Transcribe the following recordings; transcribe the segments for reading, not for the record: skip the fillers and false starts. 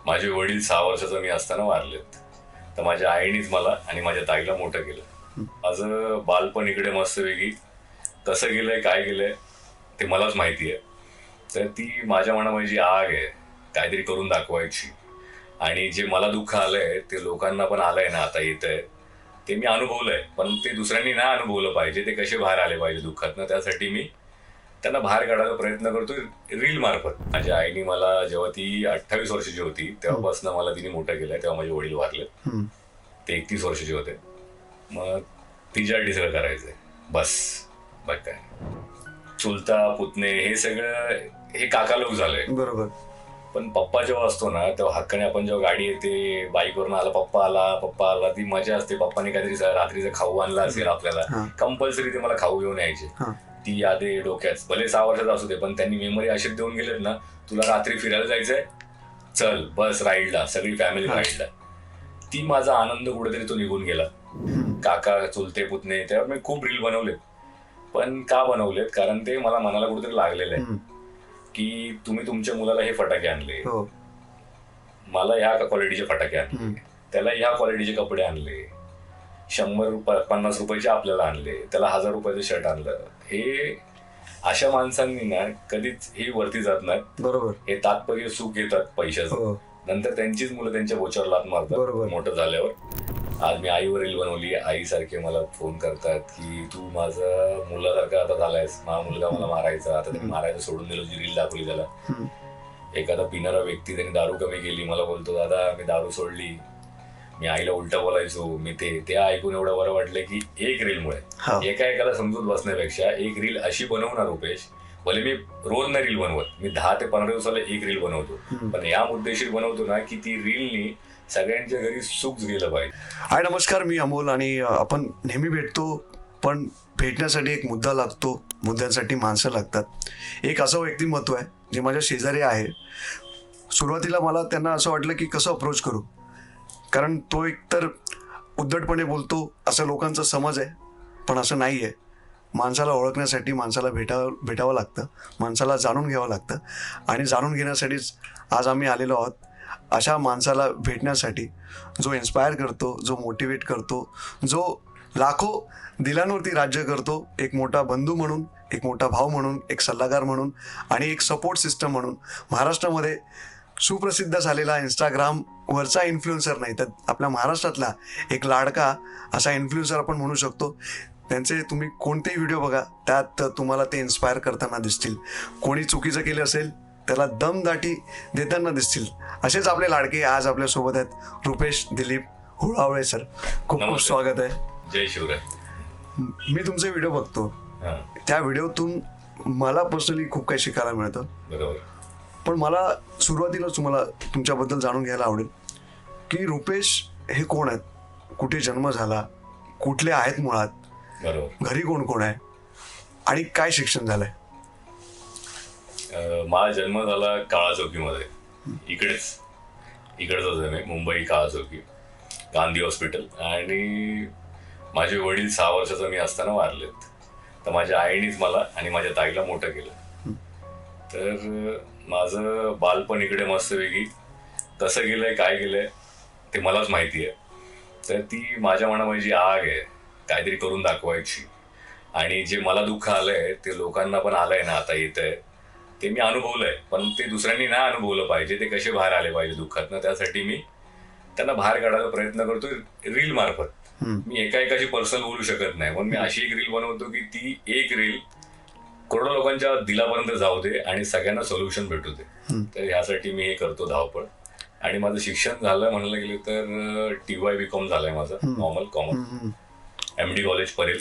माझे वडील 6 वर्षाचा मी असताना वारलेत. तर माझ्या आईनेच मला आणि माझ्या ताईला मोठं केलं. माझं बालपण इकडे मस्तपैकी कसं गेलंय काय गेलंय ते मलाच माहिती आहे. तर ती माझ्या मनामध्ये जी आग आहे काहीतरी करून दाखवायची आणि जे मला दुःख आलंय ते लोकांना पण आलंय ना आता येतंय ते मी अनुभवलंय, पण ते दुसऱ्यांनी नाही अनुभवलं पाहिजे. ते कसे बाहेर आले पाहिजे दुःखातनं, त्यासाठी मी त्यांना बाहेर काढायचा प्रयत्न करतोय रील मार्फत. माझ्या आईने मला जेव्हा ती 28 वर्षाची होती तेव्हापासून मला तिने मोठं केलंय. तेव्हा माझे वडील वारले, ते 31 वर्षाचे होते. मग तिच्यासाठी सगळं करायचंय बस. बघ काय चुलता पुतणे हे सगळं हे काका लोक झालंय. बरोबर. पण पप्पा जेव्हा असतो ना तेव्हा हक्काने आपण जेव्हा गाडी येते बाईकवरून आला पप्पा आला ती मजा असते. पप्पाने काहीतरी रात्रीचं खाऊ आणला असेल आपल्याला, कंपल्सरी ते मला खाऊ घेऊन यायचे. ती यादी डोक्यात भले 6 वर्षाचा असू दे, पण त्यांनी मेमरी अशी देऊन गेलेत ना, तुला रात्री फिरायला जायचंय चल बस राईडला, सगळी फॅमिली राईडला. ती माझा आनंद कुठेतरी तो निघून गेला. काका चुलते पुतणे त्यावर मी खूप रील बनवलेत, पण का बनवलेत कारण ते मला मनाला कुठेतरी लागलेलं आहे की तुम्ही तुमच्या मुलाला हे फटाके आणले, मला ह्या क्वालिटीचे फटाके आणले, त्याला ह्या क्वालिटीचे कपडे आणले, 100-50 रुपयाचे आपल्याला आणले, त्याला 1000 रुपयाचं शर्ट आणलं. हे अशा माणसांनी ना कधीच हे वरती जात नाही. बरोबर. हे तात्पर्य सुख येतात पैशाचं, नंतर त्यांचीच मुलं त्यांच्या बोचावर लात मारतात मोठं झाल्यावर. आज मी आईवर रील बनवली, आईसारखे मला फोन करतात की तू माझा मुलासारखा आता झालायस, माझा मुलगा मला मारायचा आता त्यांनी मारायचं सोडून दिलं, जी रील दाखवली त्याला. एखादा पिणारा व्यक्ती त्यांनी दारू कमी केली, मला बोलतो दादा मी दारू सोडली, मी आईला उलटा बोलायचो, मी ते ऐकून एवढं बरं वाटलं की एक रीलमुळे एका समजूत बसण्यापेक्षा एक रील अशी बनवणार रुपेश, भले मी रोज नाही रील बनवत, मी 10 ते 15 दिवसाला एक रील बनवतो, पण या मुद्देशीर बनवतो ना की ती रीलनी सगळ्यांच्या घरी सुख गेलं पाहिजे. हाय नमस्कार, मी अमोल आणि आपण नेहमी भेटतो, पण भेटण्यासाठी एक मुद्दा लागतो, मुद्द्यांसाठी माणसं लागतात. एक असं व्यक्तिमत्व आहे जे माझ्या शेजारी आहे. सुरुवातीला मला त्यांना असं वाटलं की कसं अप्रोच करू, कारण तो एकतर उद्धटपणे बोलतो असं लोकांचा समज आहे, पण असं नाही आहे. माणसाला ओळखण्यासाठी माणसाला भेटावं लागतं, माणसाला जाणून घ्यावं लागतं, आणि जाणून घेण्यासाठीच आज आम्ही आलेलो आहोत. अशा माणसाला भेटण्यासाठी जो इन्स्पायर करतो, जो मोटिवेट करतो, जो लाखो दिलांवरती राज्य करतो, एक मोठा बंधू म्हणून, एक मोठा भाऊ म्हणून, एक सल्लागार म्हणून आणि एक सपोर्ट सिस्टम म्हणून महाराष्ट्रामध्ये सुप्रसिद्ध झालेला इंस्टाग्रामवरचा इन्फ्लुएन्सर नाही तर आपल्या महाराष्ट्रातला एक लाडका असा इन्फ्लुएन्सर आपण म्हणू शकतो. त्यांचे तुम्ही कोणतेही व्हिडिओ बघा, त्यात तुम्हाला ते इन्स्पायर करताना दिसतील. कोणी चुकीचं केलं असेल त्याला दमदाटी देताना दिसतील. असेच आपले लाडके आज आपल्यासोबत आहेत रुपेश दिलीप हुळावळे सर. खूप खूप स्वागत आहे. जय शिवराय. मी तुमचे व्हिडिओ बघतो, त्या व्हिडिओतून मला पर्सनली खूप काही शिकायला मिळतं. बरोबर. पण मला सुरुवातीला तुम्हाला तुमच्याबद्दल जाणून घ्यायला आवडेल की रुपेश हे कोण आहेत, कुठे जन्म झाला, कुठले आहेत मुळात, घरी कोण कोण आहे आणि काय शिक्षण झालंय. माझा जन्म झाला काळा चौकीमध्ये, इकडचाच आहे मी, मुंबई काळा चौकी, गांधी हॉस्पिटल. आणि माझे वडील 6 वर्षाचा मी असताना वारलेत. तर माझ्या आईनेच मला आणि माझ्या ताईला मोठं केलं. तर माझं बालपण इकडे मस्तपैकी कसं गेलंय काय गेलंय ते मलाच माहिती आहे. तर ती माझ्या मनामध्ये जी आग आहे काहीतरी करून दाखवायची आणि जे मला दुःख आलंय ते लोकांना पण आलंय ना आता येतंय ते मी अनुभवलंय, पण ते दुसऱ्यांनी नाही अनुभवलं पाहिजे. ते कसे बाहेर आले पाहिजे दुःखातनं, त्यासाठी मी त्यांना बाहेर काढायचा प्रयत्न करतोय रील मार्फत. मी एकाची पर्सनल बोलू शकत नाही, पण मी अशी एक रील बनवतो की ती एक रील करोडो लोकांच्या दिलापर्यंत जाऊ दे आणि सगळ्यांना सोल्युशन भेटू दे. तर ह्यासाठी मी हे करतो धावपळ. आणि माझं शिक्षण झालं म्हणायला गेलं तर TY BCom झालंय माझं, normal common, MD college Parel.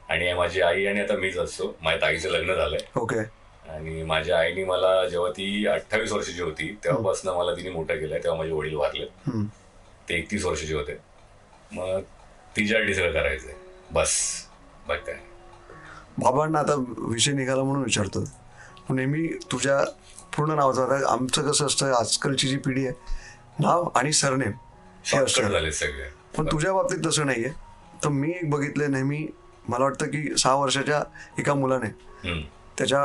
आणि माझी आई आणि आता मीच असतो. माझ्या ताईचं लग्न झालंय. ओके. आणि माझ्या आईने मला जेव्हा ती 28 वर्षाची होती तेव्हापासून मला तिने मोठं केलंय. तेव्हा माझे वडील वारले, ते 31 वर्षाचे होते. मग तिच्यासाठी सगळं करायचंय बस. बघ काय बाबांना आता विषय निघाला म्हणून विचारतो, नेहमी तुझ्या पूर्ण नावाचा, आमचं कसं असतं आजकालची जी पिढी आहे नाव आणि सरनेम हे असतं झाले सगळे, पण तुझ्या बाबतीत तसं नाहीये. तर मी एक बघितलंय नेहमी, मला वाटतं की 6 वर्षाच्या एका मुलाने त्याच्या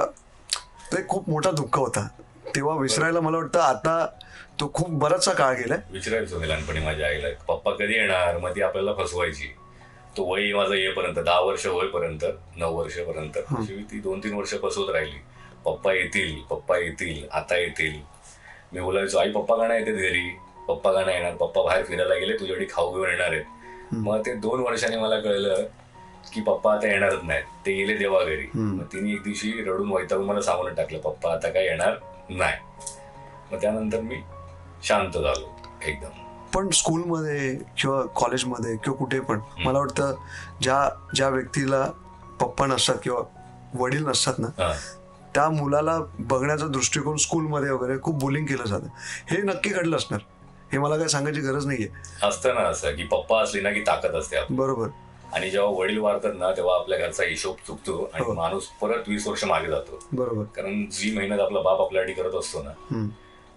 तो एक खूप मोठा दुःख होता तेव्हा विसरायला मला वाटतं आता तो खूप बराचसा काळ गेलाय. विचारायचो मी लहानपणी माझ्या आईला, पप्पा कधी येणार, मग ती आपल्याला फसवायची. तो वय माझं येईपर्यंत 10 वर्ष होईपर्यंत, 9 वर्षापर्यंत ती 2-3 वर्ष फसवत राहिली. पप्पा येतील, पप्पा येतील, आता येतील. मी बोलायचो, आई पप्पा का नाही येतात घरी, पप्पा का नाही येणार, पप्पा बाहेर फिरायला गेले, तुझ्यासाठी खाऊ घेऊन येणार आहेत. मग ते 2 वर्षांनी मला कळलं की पप्पा आता येणारच नाहीत, ते गेले देवा घरी. मग तिने एक दिवशी रडून वैतागून मला सांगून टाकलं, पप्पा आता काय येणार नाही. मग त्यानंतर मी शांत झालो एकदम. पण स्कूलमध्ये किंवा कॉलेजमध्ये किंवा कुठे पण मला वाटतं ज्या व्यक्तीला पप्पा नसतात किंवा वडील नसतात ना, त्या मुलाला बघण्याचा दृष्टिकोन स्कूलमध्ये वगैरे खूप बुलिंग केलं जातं. हे नक्की घडलं असणार, हे मला काय सांगायची गरज नाहीये. असतं ना असं की पप्पा असली ना की ताकद असते आपली. बरोबर. आणि जेव्हा वडील वारतात ना तेव्हा आपल्या घरचा हिशोब चुकतो आणि माणूस परत 20 वर्ष मागे जातो. बरोबर. कारण जी मेहनत आपला बाप आपल्यासाठी करत असतो ना,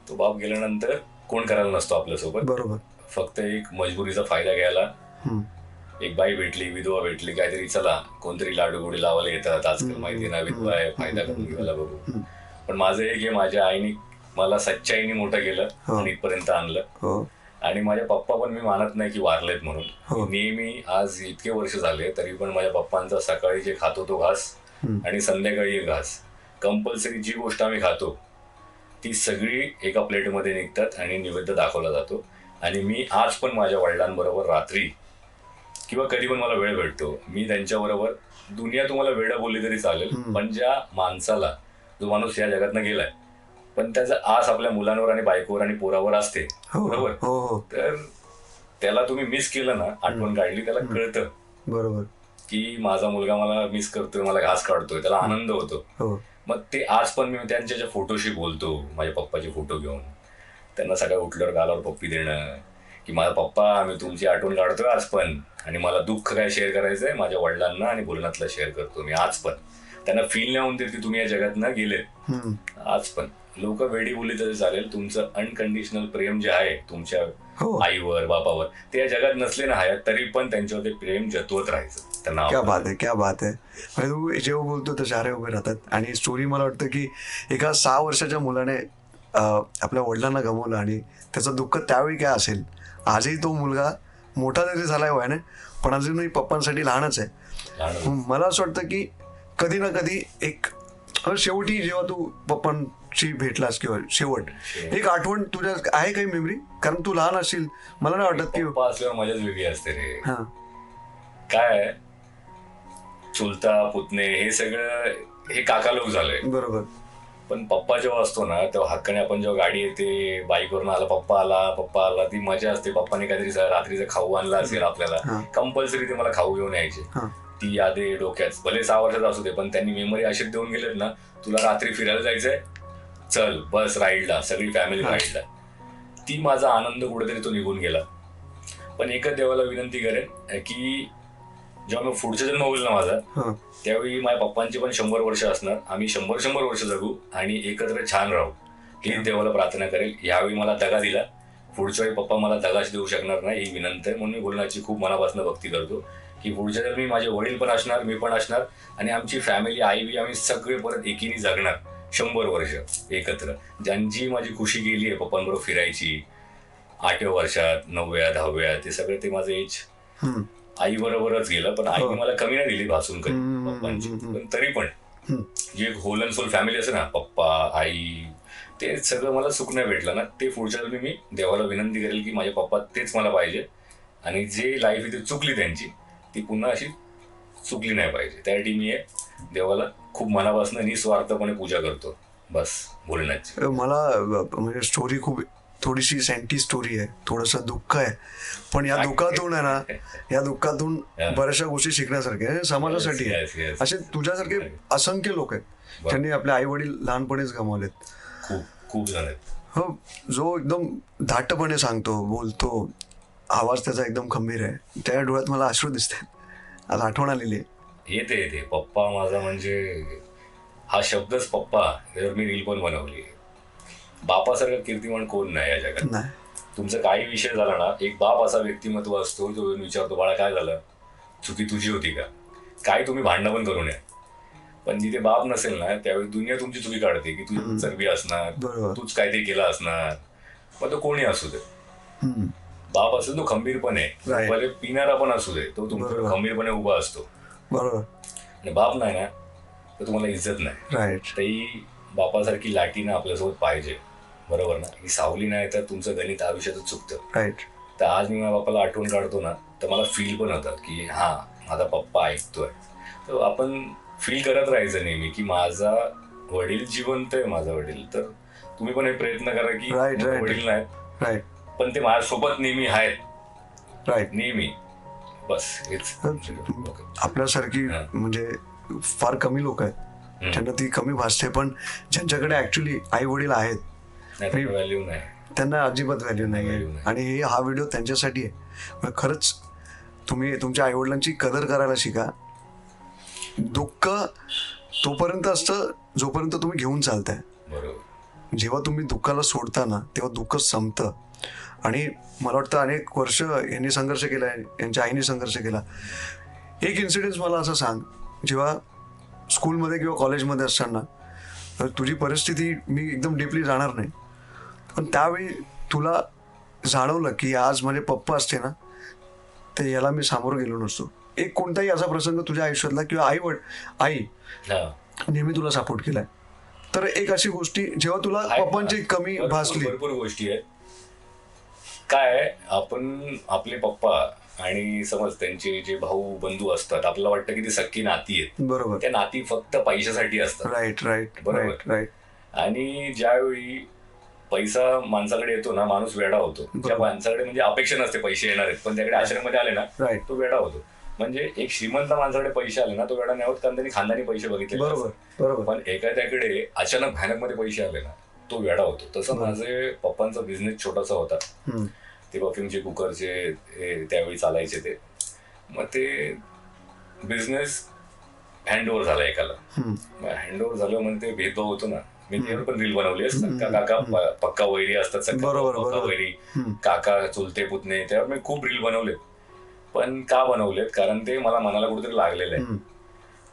तो बाप गेल्यानंतर कोण करायला नसतो आपल्यासोबत. बरोबर. फक्त एक मजबुरीचा फायदा घ्यायला एक बाई भेटली, विधवा भेटली, काहीतरी चला कोणतरी लाडू गोडी लावायला येतात. आजकाल माहिती ना, विधवा आहे, फायदा करून घ्यायला बघू. पण माझं एक हे, माझ्या आईने मला सच्चाईने मोठं केलं आणि इथपर्यंत आणलं. आणि माझ्या पप्पा पण मी मानत नाही की वारलेत म्हणून. नेहमी आज इतके वर्ष झाले तरी पण माझ्या पप्पांचा सकाळी जे खातो तो घास आणि संध्याकाळी एक घास कंपल्सरी, जी गोष्ट आम्ही खातो ती सगळी एका प्लेटमध्ये निघतात आणि नैवेद्य दाखवला जातो. आणि मी आज पण माझ्या वडिलांबरोबर रात्री किंवा कधी पण मला वेळ भेटतो, मी त्यांच्याबरोबर, दुनिया तुम्हाला वेळ बोलली तरी चालेल, पण ज्या माणसाला, जो माणूस या जगातनं गेलाय पण त्याचा आस आपल्या मुलांवर आणि बायकोवर आणि पोरावर असते, बरोबर, तर त्याला तुम्ही मिस केलं ना, आठवण काढली, त्याला कळतं बरोबर की माझा मुलगा मला मिस करतोय, मला घास काढतोय, त्याला आनंद होतो. मग ते आज पण मी त्यांच्या ज्या फोटोशी बोलतो, माझ्या पप्पाचे फोटो घेऊन त्यांना सकाळी उठल्यावर गालावर पप्पी देणं की माझा पप्पा मी तुमची आठवण काढतोय आज पण, आणि मला दुःख काय शेअर करायचंय माझ्या वडिलांना आणि बोलण्यातलं शेअर करतो मी आज पण. त्यांना फील नाही होऊन देत की तुम्ही या जगातनं गेले. आज पण लोक वेडी बोलली तरी चालेल, तुमचं अनकंडिशनल प्रेम जे आहे तुमच्या आईवर, बापावर, ते या जगात नसले ना हयात तरी पण त्यांच्यावर ते प्रेम जतवत राहायचं त्यांना. क्या बात आहे, क्या बात आहे. म्हणजे तू जेव्हा बोलतो तर चारे उभे राहतात. आणि स्टोरी मला वाटतं की एका 6 वर्षाच्या मुलाने आपल्या वडिलांना गमावलं आणि त्याचं दुःख त्यावेळी काय असेल. आजही तो मुलगा मोठा जरी झालाय वयाने पण अजूनही पप्पांसाठी लहानच आहे. मला असं वाटतं की कधी ना कधी एक शेवटी जेव्हा तू पप्पांशी भेटलास किंवा शेवट एक आठवण तुझ्या आहे काही मेमरी, कारण तू लहान असशील, मला नाही वाटत की पप्पा असल्यावर मजाच वेगळी असते रे. काय चुलता पुतणे हे सगळं हे काका लोक झालंय, बरोबर. पण पप्पा जेव्हा असतो ना तेव्हा हक्काने आपण जेव्हा गाडी येते, बाईकवरून आला पप्पा आला, ती मजा असते. पप्पाने काहीतरी रात्रीचं खाऊ आणला असेल आपल्याला, कंपल्सरी ते मला खाऊ घेऊन यायचे. ती यादे डोक्यात, भले 6 वर्षाचा असू दे पण त्यांनी मेमरी अशी देऊन गेलेत ना, तुला रात्री फिरायला जायचंय, चल बस राईडला, सगळी फॅमिली राईडला. ती माझा आनंद कुठेतरी तो निघून गेला. पण एकच देवाला विनंती करेन की जेव्हा मी पुढचा जन्म होईल ना माझा, त्यावेळी माझ्या पप्पांची पण 100 वर्ष असणार, आम्ही 100 वर्ष जगू आणि एकत्र छान राहू, ही देवाला प्रार्थना करेल. यावेळी मला दगा दिला, पुढच्या वेळी पप्पा मला दगाच देऊ शकणार नाही, ही विनंती आहे. म्हणून मी बोलण्याची खूप मनापासून भक्ती करतो की पुढच्या जन्मी माझे वडील पण असणार, मी पण असणार आणि आमची फॅमिली, आई बी, आम्ही सगळे परत एकीने जगणार 100 वर्ष एकत्र. ज्यांची माझी खुशी गेली आहे पप्पांबरोबर फिरायची 8व्या वर्षात, 9व्या, 10व्या, ते सगळे ते माझं एज आई बरोबरच गेलं. पण आईने मला कमी नाही दिली भासून कधी पप्पांची, पण तरी पण जी एक होल अँड सोल फॅमिली असते ना, पप्पा आई, ते सगळं मला सुख नाही भेटलं ना, ते पुढच्या वेळी मी देवाला विनंती करेल की माझे पप्पा तेच मला पाहिजे आणि जे लाईफ इथे चुकली त्यांची ती पुन्हा अशी चुकली नाही पाहिजे. त्यासाठी मी देवाला खूप मनापासून निस्वार्थपणे पूजा करतो, बस बोलण्याची. मला म्हणजे स्टोरी खूप थोडीशी सँटी स्टोरी आहे, थोडंसं दुःख आहे, पण या दुःखातून आहे ना, या दुःखातून बऱ्याचशा गोष्टी शिकण्यासारख्या आहे समाजासाठी. असे तुझ्यासारखे असंख्य लोक आहेत ज्यांनी आपले आई वडील लहानपणीच गमावलेत. खूप खूप जण आहेत. हो, जो एकदम धाटपणे सांगतो, बोलतो, आवाज त्याचा एकदम खंबीर आहे, त्या डोळ्यात मला अश्रू दिसते. आज आठवण आलेली आहे. येते पप्पा माझा, म्हणजे हा शब्दच पप्पा, त्यावर मी रील पण बनवली. बापासारखं कीर्तिमान कोण नाही या जगात. तुमचा काही विषय झाला ना, एक बाप असा व्यक्तिमत्व असतो जो विचारतो, बाळा काय झालं, चुकी तुझी होती का, काय तुम्ही भांडणं पण करू नये, पण जिथे बाप नसेल ना त्यावेळी दुनिया तुमची चुकी काढते की तुझी चरबी असणार, बरोबर. तूच काहीतरी केलं असणार. मग तो कोणी असू दे, हम्म. बाप असेल तो खंबीरपणे, Right. भले पिणारा पण असू दे, तो तुमच्याकडे बरोबर. खंबीरपणे उभा असतो. बरोबर. आणि बाप नाही ना तर तुम्हाला इज्जत नाही. राईट. तरी बापासारखी लाटी ना आपल्यासोबत पाहिजे, बरोबर ना. ही सावली नाही तर तुमचं गणित आयुष्यातच चुकतं. राईट. तर आज मी माझ्या बापाला आठवण काढतो ना तर मला फील पण होतं की हा माझा पप्पा ऐकतोय. तर आपण फील करत राहायचं नेहमी की माझा वडील जिवंत आहे, माझा वडील. तर तुम्ही पण हे प्रयत्न करा की Right, right. वडील नाहीत राईट. पण ते माझ्यासोबत नेहमी आहेत, राईट. नेहमी. बस हेच. आपल्यासारखी हा. म्हणजे फार कमी लोक आहेत ज्यांना ती कमी भासते, पण ज्यांच्याकडे ऍक्च्युली आई वडील आहेत नाही व्हॅल्यू नाही. त्यांना अजिबात व्हॅल्यू नाही आहे. Value नाही. आणि हा व्हिडिओ त्यांच्यासाठी आहे. मग खरंच तुम्ही तुमच्या आईवडिलांची कदर करायला शिका. दुःख तोपर्यंत असतं जोपर्यंत तुम्ही घेऊन चालताय. बरोबर. जेव्हा तुम्ही दुःखाला सोडता ना तेव्हा दुःख संपतं. आणि मला वाटतं अनेक वर्ष यांनी संघर्ष केला आहे, यांच्या आईने संघर्ष केला. एक इन्सिडेन्स मला असं सांग, जेव्हा स्कूलमध्ये किंवा कॉलेजमध्ये असताना, तर तुझी परिस्थिती मी एकदम डीपली जाणार नाही, पण त्यावेळी तुला जाणवलं की आज माझे पप्पा असते ना तर याला मी सामोरं गेलो नसतो. एक कोणताही असा प्रसंग तुझ्या आयुष्यातला किंवा आई हा. नेहमी तुला सपोर्ट केलाय, तर एक अशी गोष्टी जेव्हा तुला आहे. पप्पांची कमी भासली. भरपूर गोष्टी आहेत. काय आपण आपले पप्पा आणि समज त्यांचे जे भाऊ बंधू असतात, आपल्याला वाटतं की ती सख्खी नाती आहेत. बरोबर. त्या नाती फक्त पैशासाठी असतात. राईट. राईट. बरोबर. राईट. राईट. आणि ज्यावेळी पैसा माणसाकडे येतो ना माणूस वेडा होतो. त्या माणसाकडे म्हणजे अपेक्षा नसते पैसे येणार आहेत, पण त्याकडे आश्रममध्ये आले ना राईट. तो वेडा होतो. म्हणजे एक श्रीमंत माणसाकडे पैसे आले ना तो वेडा नाही होत, कारण त्यांनी खानदानी पैसे बघितले. बरोबर. बरोबर. पण एखाद्याकडे अचानक भयानक मध्ये पैसे आले ना तो वेडा होतो. तसं बरोबर. माझे पप्पांचा बिझनेस छोटासा होता. हम्म. ते परफ्यूमचे कुकरचे हे त्यावेळी चालायचे ते. मग ते बिझनेस हँडओव्हर झाला एकाला. हँडओव्हर झालं म्हणजे ते भेदभाव होतो ना. मी त्यावर पण रील बनवली असतात का काका पक्का वैरी असतात सगळे, बरोबर, पक्का बरोबर. वैरी, काका चुलते पुतणे, त्यावर मी खूप रील बनवलेत. पण का बनवलेत, कारण ते मला मनाला कुठेतरी लागलेलं आहे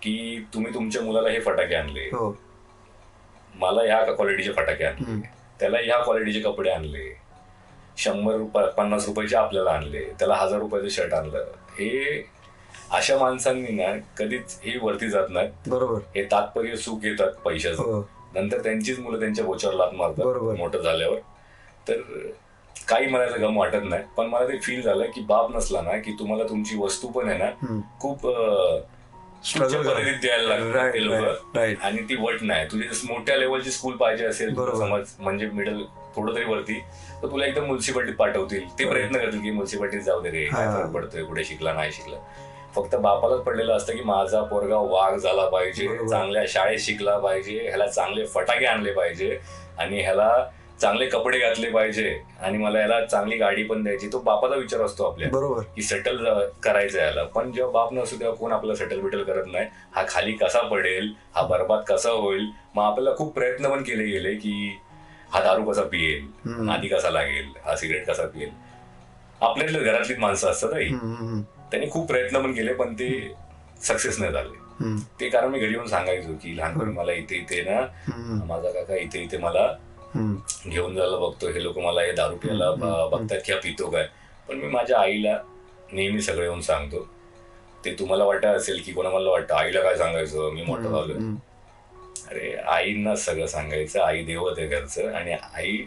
की तुम्ही तुमच्या मुलाला हे फटाके आणले, हो. मला ह्या क्वालिटीचे फटाके आणले, त्याला ह्या क्वालिटीचे कपडे आणले, 100-50 रुपयाचे आपल्याला आणले, त्याला 1000 रुपयाचं शर्ट आणलं. हे अशा माणसांनी ना कधीच हे वरती जात नाहीत. बरोबर. हे तात्पर्य सुख येतात पैशाचं. हो. नंतर त्यांचीच मुलं त्यांच्या बोचावर लात बरोबर. मारतात मोठं झाल्यावर. तर काही म्हणायचं गम वाटत नाही, पण मला ते फील झालं की बाप नसला ना की तुम्हाला तुमची वस्तू पण आहे ना खूप Struggle पद्धतीत द्यायला Right, लागतात ते right, लोक. right. आणि ती वट नाही. तुझी मोठ्या लेवलची स्कूल पाहिजे असेल बरोबर. समज, म्हणजे मिडल थोडं तरी वरती, तर तुला एकदम म्युन्सिपाल्टीत पाठवतील. ते प्रयत्न करतील की म्युन्सिपाल्टीत जाऊ दे रे, काय फरक पडतोय, कुठे शिकला नाही शिकला. फक्त बापालाच पडलेलं असतं की माझा पोरगा वाघ झाला पाहिजे, बरोबर. चांगल्या शाळेत शिकला पाहिजे, ह्याला चांगले फटाके आणले पाहिजे आणि ह्याला चांगले कपडे घातले पाहिजे आणि मला याला चांगली गाडी पण द्यायची. तो बापाचा विचार असतो आपल्या बरोबर. की सेटल करायचं याला. पण जेव्हा बाप नसतो तेव्हा कोण आपल्याला सेटल बिटल करत नाही. हा खाली कसा पडेल, हा बरबाद कसा होईल. मग आपल्याला खूप प्रयत्न पण केले गेले की हा दारू कसा पियेल, नादी कसा लागेल, हा सिगरेट कसा पियेल. आपल्यातल्या घरातलीच माणसं असतात ही. त्यांनी खूप प्रयत्न पण केले पण ते सक्सेस नाही झाले. ते कारण मी घरी येऊन सांगायचो की लहानपणी मला इथे इथे ना माझा काका इथे इथे मला घेऊन जायला बघतो, हे लोक मला हे दारू प्यायला बघतात की हा पितो काय. पण मी माझ्या आईला नेहमी सगळं येऊन सांगतो. ते तुम्हाला वाटत असेल की कोणा मला वाटतं आईला काय सांगायचं, मी मोठं झालोय. अरे आईंना सगळं सांगायचं. आई देवत आहे घरचं आणि आई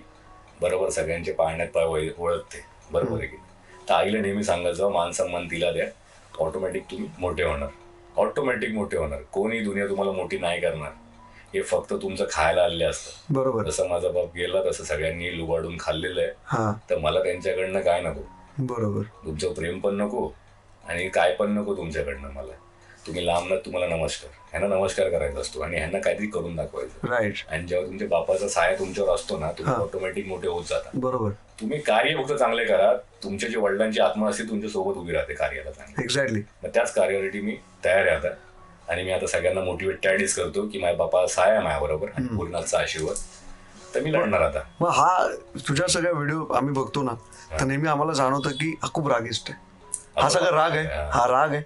बरोबर सगळ्यांच्या पाळण्यात पाय ओळखते, बरोबर आहे की. तर आईला नेहमी सांगायचं मान सन्मान तिला द्या, ऑटोमॅटिक तुम्ही मोठे होणार, ऑटोमॅटिक मोठे होणार. कोणी दुनिया तुम्हाला मोठी नाही करणार, हे फक्त तुमचं खायला आलेले असतं. बरोबर. जसं माझा बाप गेला तसं सगळ्यांनी लुबाडून खाल्लेलं आहे. हा. तर मला त्यांच्याकडनं काय नको, बरोबर. तुमचं प्रेम पण नको आणि काय पण नको तुमच्याकडनं मला. तुम्ही लांब ना, तुम्हाला नमस्कार, ह्यांना नमस्कार करायचा असतो आणि ह्यांना काहीतरी करून दाखवायचं. राईट. आणि जेव्हा तुमच्या बापाचा साया तुमच्यावर असतो ना, तुम्ही ऑटोमॅटिक मोठे होत जाता. बरोबर. तुम्ही कार्य फक्त चांगले करा, तुमच्या जे वडिलांची आत्मा असते तुमच्या सोबत उभी राहते कार्याला चांगली. एक्झॅक्टली. मग त्याच कार्यासाठी मी तयार आहे आता. आणि मी आता सगळ्यांना मोटिवेट त्यावेळेस करतो की माझ्या बापा साया आहे माझ्याबरोबर आणि पूर्णाचा आशीर्वाद. तर मी लढणार आता. मग हा तुझ्या सगळ्या व्हिडिओ आम्ही बघतो ना तर नेहमी आम्हाला जाणवतं की हा खूप रागिष्ट आहे. हा सगळा राग आहे, हा राग आहे.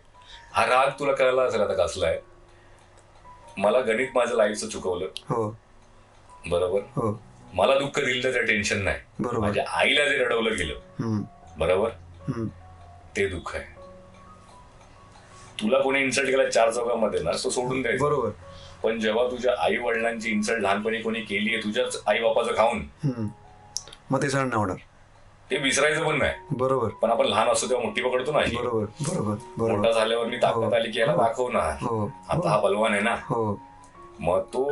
हा राग तुला कळला असेल आता कसला आहे. मला गणित माझं लाईफचं चुकवलं, हो बरोबर. हो मला दुःख दिलं तर ते टेन्शन नाही. बरोबर. माझ्या आईला जे रडवलं गेलं, हम्म, बरोबर, हम्म. ते दुःख आहे. तुला कोणी इन्सल्ट केला 4 चौकामध्ये ना, तो सोडून द्यायचं. बरोबर. पण जेव्हा तुझ्या आई वडिलांची इन्सल्ट लहानपणी कोणी केली आहे तुझ्याच आई बापाचं खाऊन, हम्म. मग ते सण नाही होणार. ते विसरायचं पण नाही. बरोबर पण आपण लहान असतो तेव्हा मोठी पकडतो ना अशी. बरोबर बरोबर बरोबर. मोठा झाल्यावर मी ताकद आली की याला दाखवणार, हो आता हा बलवान आहे ना. हो मग तो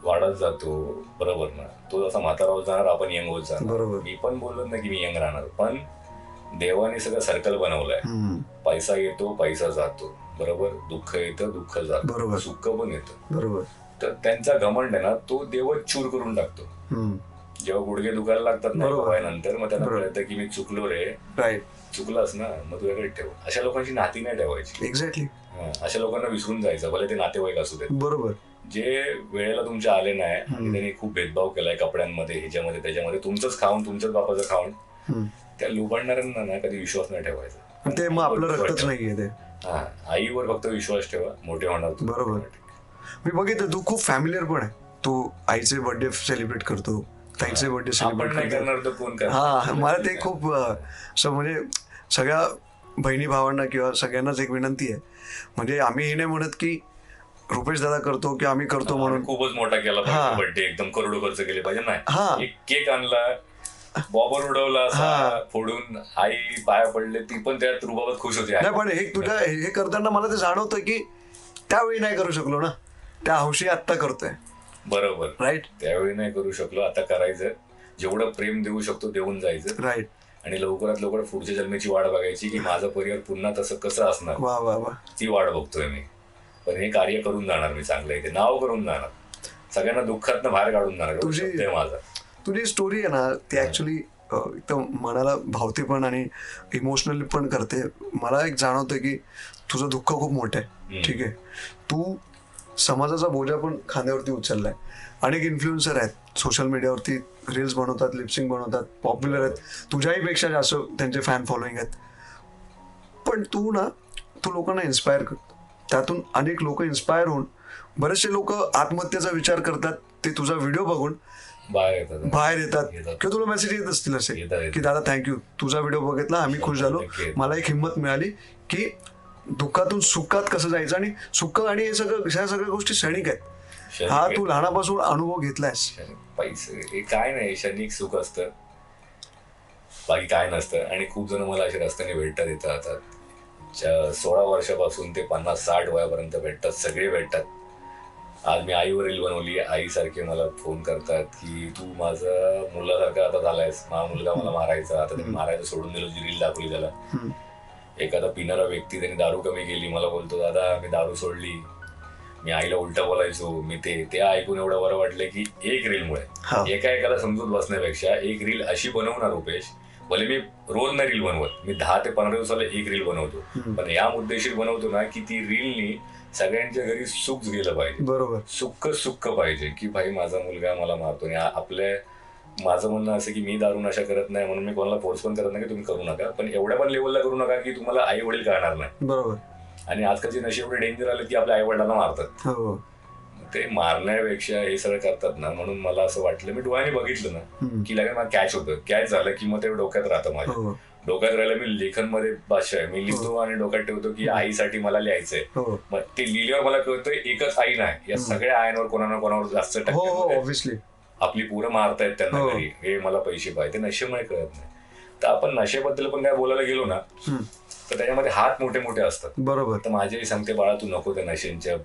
वाढत जातो, बरोबर ना. तो जसा म्हातारा होत जाणार, आपण यंग होत जाणार. बरोबर. मी पण बोलत नाही की मी यंग राहणार, पण देवाने सगळं सर्कल बनवलंय. हम्म, पैसा येतो, पैसा जातो, बरोबर. दुःख येतं, दुःख जातं, बरोबर. सुख पण येतं. बरोबर. तर त्यांचा घमंड आहे ना, तो देवच चूर करून टाकतो. हम्म, जेव्हा गुडघे दुखायला लागतात ना बरोबर. वयानंतर, मग त्यांना बरोबर. कळतं की मी चुकलो रे. राईट. चुकलास ना, मग तू वेगळं ठेव. अशा लोकांची नाती नाही ठेवायची. एक्झॅक्टली. अशा लोकांना विसरून जायचं, भले ते नातेवाईक असू देत. बरोबर. जे वेळेला तुमच्या आले नाही आणि त्यांनी खूप भेदभाव केलाय कपड्यांमध्ये, ह्याच्यामध्ये त्याच्यामध्ये, तुमचंच खाऊन, तुमच्याच बापाचं खाऊन, हम्म. त्या लुबाडणाऱ्यांना ना कधी विश्वास नाही ठेवायचा. ते मग आपलं रक्तच नाहीये ते. हा, आईवर फक्त विश्वास ठेवा, मोठे होणार तुम्ही. बरोबर. मी बघितलं तू खूप फॅमिलियर पण आहे. तू आईचे बर्थडे सेलिब्रेट करतो, ताईचे बर्थडे आपण सेलिब्रेट नाही करतो. करणार तर कोण करणार. हा, मला ते खूप असं म्हणजे सगळ्या बहिणी भावांना किंवा सगळ्यांनाच एक विनंती आहे. म्हणजे आम्ही हे नाही म्हणत की रुपेश दादा करतो की आम्ही करतो म्हणून. आम्ही खूपच मोठा केला हा. पाहिजे बर्थडे, एकदम करोडो खर्च केले पाहिजे. हा. नाही, एक केक आणला, बॉबल उडवला असा फोडून, आई पाया पडले, ती पण त्यात रुबाबात खुश होती. नाही, पण हे तुझ्या हे करताना मला ते जाणवतं की त्यावेळी नाही करू शकलो ना, त्या हौशी आत्ता करतोय. बरोबर. राईट. त्यावेळी नाही करू शकलो, आता करायचं. जेवढं प्रेम देऊ शकतो देऊन जायचं. राईट. आणि लवकरात लवकर पुढच्या जन्मेची वाट बघायची की माझं परिवार पुन्हा तसं कसं असणार, वा वा वा. ती वाट बघतोय मी. पण हे कार्य करून जाणार मी, चांगलं इथे नाव करून जाणार, सगळ्यांना दुःखातनं बाहेर काढून जाणार. एवढं तुझी- सत्य आहे माझं. तुझी स्टोरी आहे ना, ती ऍक्च्युली एकदम मनाला भावते पण आणि इमोशनली पण करते. मला एक जाणवतं की तुझं दुःख खूप मोठं आहे. ठीक आहे. तू समाजाचा बोजा पण खांद्यावरती उचललाय. अनेक इन्फ्लुएन्सर आहेत सोशल मीडियावरती, रील्स बनवतात, लिपसिंग बनवतात, पॉप्युलर आहेत, तुझ्याही पेक्षा जास्त त्यांचे फॅन फॉलोईंग आहेत. पण तू लोकांना इन्स्पायर करतो. त्यातून अनेक लोक इन्स्पायर होऊन बरेचसे लोक आत्महत्येचा विचार करतात. ते तुझा व्हिडिओ बघून बाहेर येतात किंवा तुला मेसेज येत असतील असे येतात. की दादा थँक्यू, तुझा व्हिडिओ बघितला, आम्ही खुश झालो, मला एक हिंमत मिळाली की दुःखातून सुखात कसं जायचं. आणि सुख आणि ह्या सगळ्या गोष्टी क्षणिक आहेत. हा तू लहानापासून अनुभव घेतलायस. पैसे हे काय नाही, क्षणिक सुख असतं, बाकी काय नसतं. आणि खूप जण मला असे रस्त्याने भेटतात येतात. 16 वर्षापासून ते 50-60 वयापर्यंत भेटतात, सगळे भेटतात. आज मी आईवर रील बनवली, आईसारखे मला फोन करतात की तू माझा मुलासारखा आता झालायस, माझा मुलगा मला मारायचा, आता त्यांनी मारायचं सोडून दिलं, जी रील दाखवली त्याला. एखादा पिणारा व्यक्ती, त्यांनी दारू कमी केली, मला बोलतो दादा मी दारू सोडली, मी आईला उलटा बोलायचो, मी ते ऐकून एवढं बरं वाटलं की एक रीलमुळे एकाला समजून बसण्यापेक्षा एक रील अशी बनवणार रुपेश, भले मी रोज नाही रील बनवत, मी 10 ते 15 दिवसाला एक रील बनवतो, पण या मुद्देशीर बनवतो ना की ती रीलनी सगळ्यांच्या घरी सुख गेलं पाहिजे. बरोबर. सुख पाहिजे की भाई माझा मुलगा मला मारतो. आणि माझं म्हणणं असं की मी दारू नशा करत नाही म्हणून मी कोणाला फोर्स पण करत नाही की तुम्ही करू नका, पण एवढ्या पण लेवलला करू नका की तुम्हाला आई वडील कळणार नाही. बरोबर. आणि आजकालचे नशे एवढे डेंजर आले की आपल्या आई वडिलांना मारतात. हो. ते मारण्यापेक्षा हे सगळं करतात ना, म्हणून मला असं वाटलं, मी डोळ्याने बघितलं ना की लगेच मला कॅच होतं. कॅच झालं की मग ते डोक्यात राहतं माझ्या. डोक्यात राहिलं, मी लेखन मध्ये भाषा आहे, मी लिहितो आणि डोक्यात ठेवतो की आईसाठी मला लिहायचंय. मग ते लिहिल्यावर मला कळतंय एकच आई नाही, या सगळ्या आयांवर कोणावर जास्त ऑब्व्हियसली आपली पोरं मारतायत त्यांना घरी, हे मला पैसे पाहिजे. ते नशेमुळे कळत नाही. तर आपण नशेबद्दल पण काय बोलायला गेलो ना तर त्याच्यामध्ये हात मोठे मोठे असतात. बरोबर. तर माझी सांगते बाळा तू नको त्या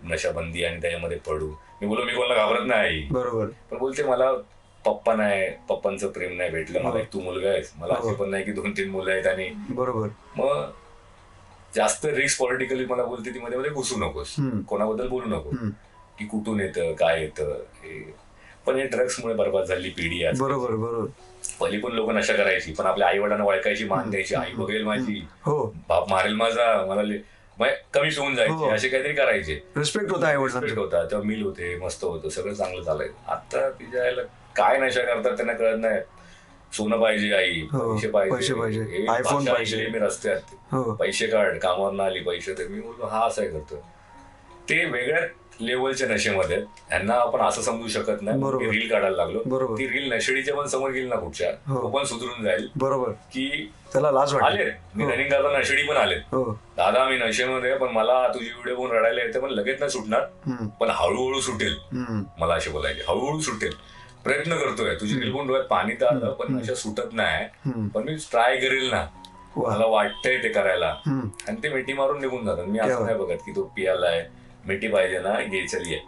नशाबंदी आणि त्याच्यामध्ये पडू. मी बोललो मी कोणाला घाबरत नाही. बरोबर. पण बोलते मला पप्पा नाही, पप्पांचं प्रेम नाही भेटलं मला, तू मुलगा आहेस, मला असे पण नाही की 2-3 मुलं आहेत. आणि बरोबर मग जास्त रिस्क पॉलिटिकली मला बोलते ती मध्ये घुसू नकोस, कोणाबद्दल बोलू नको की कुठून येतं काय येतं. पण हे ड्रग्समुळे बरबाद झाली पिढी आहे. बरोबर बरोबर. पहिली पण लोक नशा करायची, पण आपल्या आई वडिलांना ओळखायची, मान द्यायची, आई बघेल माझी, बाप मारेल माझा, मला कमी होऊन जायची, असे काहीतरी करायचे. रिस्पेक्ट होता, रिस्पेक्ट होता, तेव्हा मिल होते, मस्त होतं, सगळं चांगलं चालायचं. आता तिच्या काय नशा करतात त्यांना कळत नाही. सोनं पाहिजे, आई पैसे पाहिजे, आयफोन पाहिजे, मी रस्त्यात पैसे काढ, कामावर ना आली पैसे दे. मी बोलतो हा असं करतो. ते वेगळ्या लेवलच्या नशेमध्ये आहेत. यांना आपण असं समजू शकत नाही. बरोबर. रील काढायला लागलो, बरोबर. ती रील नशेडीच्या पण समोर गेली ना कुठच्या, हो. तो पण सुधरून जाईल बरोबर, की त्याला लाज वाटते. आले मी रनिंग करताना नशेडी पण आले, हो. दादा मी नशेमध्ये पण मला तुझी व्हिडिओ बघून रडायला येते, पण लगेच नाही सुटणार, पण हळूहळू सुटेल. मला असे बोलायचे, हळूहळू सुटेल, प्रयत्न करतोय, तुझी रील बघून डोळ्यात पाणी तर आलं पण नशा सुटत नाही, पण मी ट्राय करेल ना, मला वाटतंय ते करायला. आणि ते मिठी मारून निघून जातात. मी असं नाही बघत की तो पियालाय, मिठी पाहिजे ना, घे चल ये,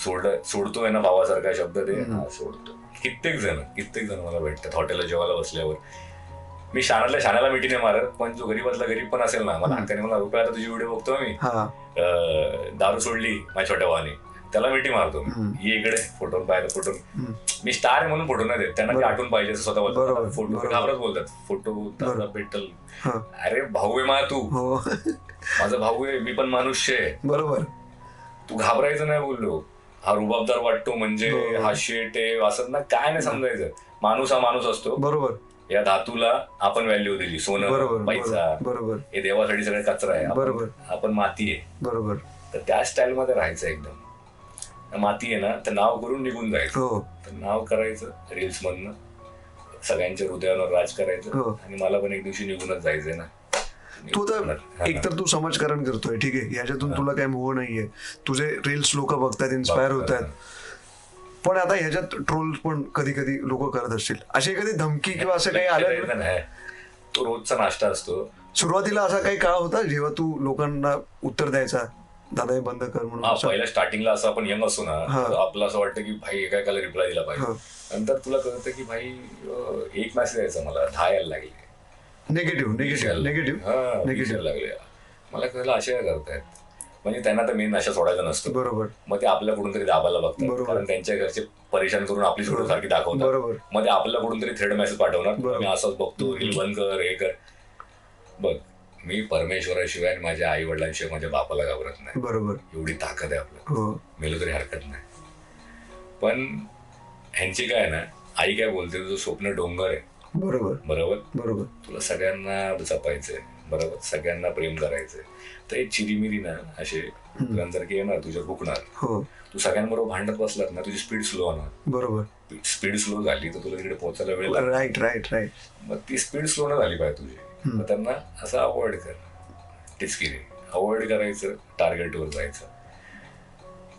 सोडतोय ना भावासारखा शब्द ते, हा सोडतो. कित्येक जण मला भेटतात हॉटेलला जेवायला बसल्यावर. मी शाण्याला मिठी नाही मारत, पण जो गरीबातला गरीब पण असेल ना, मला त्याने मला रुपया तुझी व्हिडिओ बघतो मी, दारू सोडली माझ्या छोट्या भावाने, त्याला मिठी मारतो, ये इकडे फोटो पाहिजे, फोटो. मी स्टार आहे म्हणून फोटो नाही देत, त्यांना ते आठवून पाहिजे स्वतः बोलतात, फोटो घाबरत बोलतात, फोटो भेटल. अरे भाऊ आहे मा तू, माझा भाऊ आहे, मी पण मनुष्य आहे. बरोबर, तू घाबरायचं नाही. बोललो हा रुबाबदार वाटतो म्हणजे हा शेट आहे असं ना, काय नाही समजायचं. माणूस हा माणूस असतो. बरोबर. या धातूला आपण व्हॅल्यू दिली, सोनं पैसा, बरोबर, हे देवासाठी सगळे कचरा आहे, बरोबर, आपण माती आहे. बरोबर. तर त्या स्टाईल मध्ये राहायचं. एकदम माती आहे ना, तर नाव करून निघून जायचं. तर नाव करायचं रील्स मधनं, सगळ्यांच्या हृदयावर राज करायचं, आणि मला पण एक दिवशी निघूनच जायचंय ना. तू तर एकतर तू समाजकारण करतोय, ठीक आहे, याच्यातून तुला काही मोह नाहीये, तुझे रील्स लोक बघतात, इन्स्पायर होत आहेत, पण आता ह्याच्यात ट्रोल पण कधी कधी लोक करत असतील, अशी कधी धमकी किंवा असं काही आलं नाही? तो रोजचा नाश्ता असतो. सुरुवातीला असा काही काळ होता जेव्हा तू लोकांना उत्तर द्यायचा, दादा हे बंद कर म्हणून? पहिल्या स्टार्टिंगला असं आपण यंग असतो ना, आपलं असं वाटतं की भाई एका रिप्लाय दिला पाहिजे. नंतर तुला कळतं की भाई एक मेसेज यायचा मला 10 यायला लागले, निगेटिव्ह लागले. मला कळलं असे काय करतायत, म्हणजे त्यांना तर मेन नशा सोडायचा नसतो. बरोबर. मग ते आपल्या कुठून तरी दाबायला बघतात, कारण त्यांच्या घरचे परेशान करून आपली सोडून सारखी दाखवतात. मग ते आपल्याला कुठून तरी थ्रेड मेसेज पाठवणार, मी असंच बघतो, रील बंद कर, हे कर. बघ, मी परमेश्वराशिवाय आणि माझ्या आई वडिलांशिवाय माझ्या बापाला घाबरत नाही. बरोबर. एवढी ताकद आहे आपल्याला, मेलो तरी हरकत नाही. पण ह्यांची काय ना, आई काय बोलते, तुझं स्वप्न डोंगर आहे. बरोबर, बरोबर, बरोबर. तुला सगळ्यांना जपायचंय, बरोबर, सगळ्यांना प्रेम करायचंय. तर एक चिरीमिरी ना असे की येणार तुझ्या रुकणार. तू सगळ्यांबरोबर भांडत बसलात ना, तुझी स्पीड स्लो होणार. बरोबर. स्पीड स्लो झाली तर तुला तिकडे पोहोचायला वेळ लागतो. राईट. मग ती स्पीड स्लो न झाली पाहिजे तुझी. मग त्यांना असं अवॉइड कर, टिचकिरी अवॉइड करायचं, टार्गेटवर जायचं.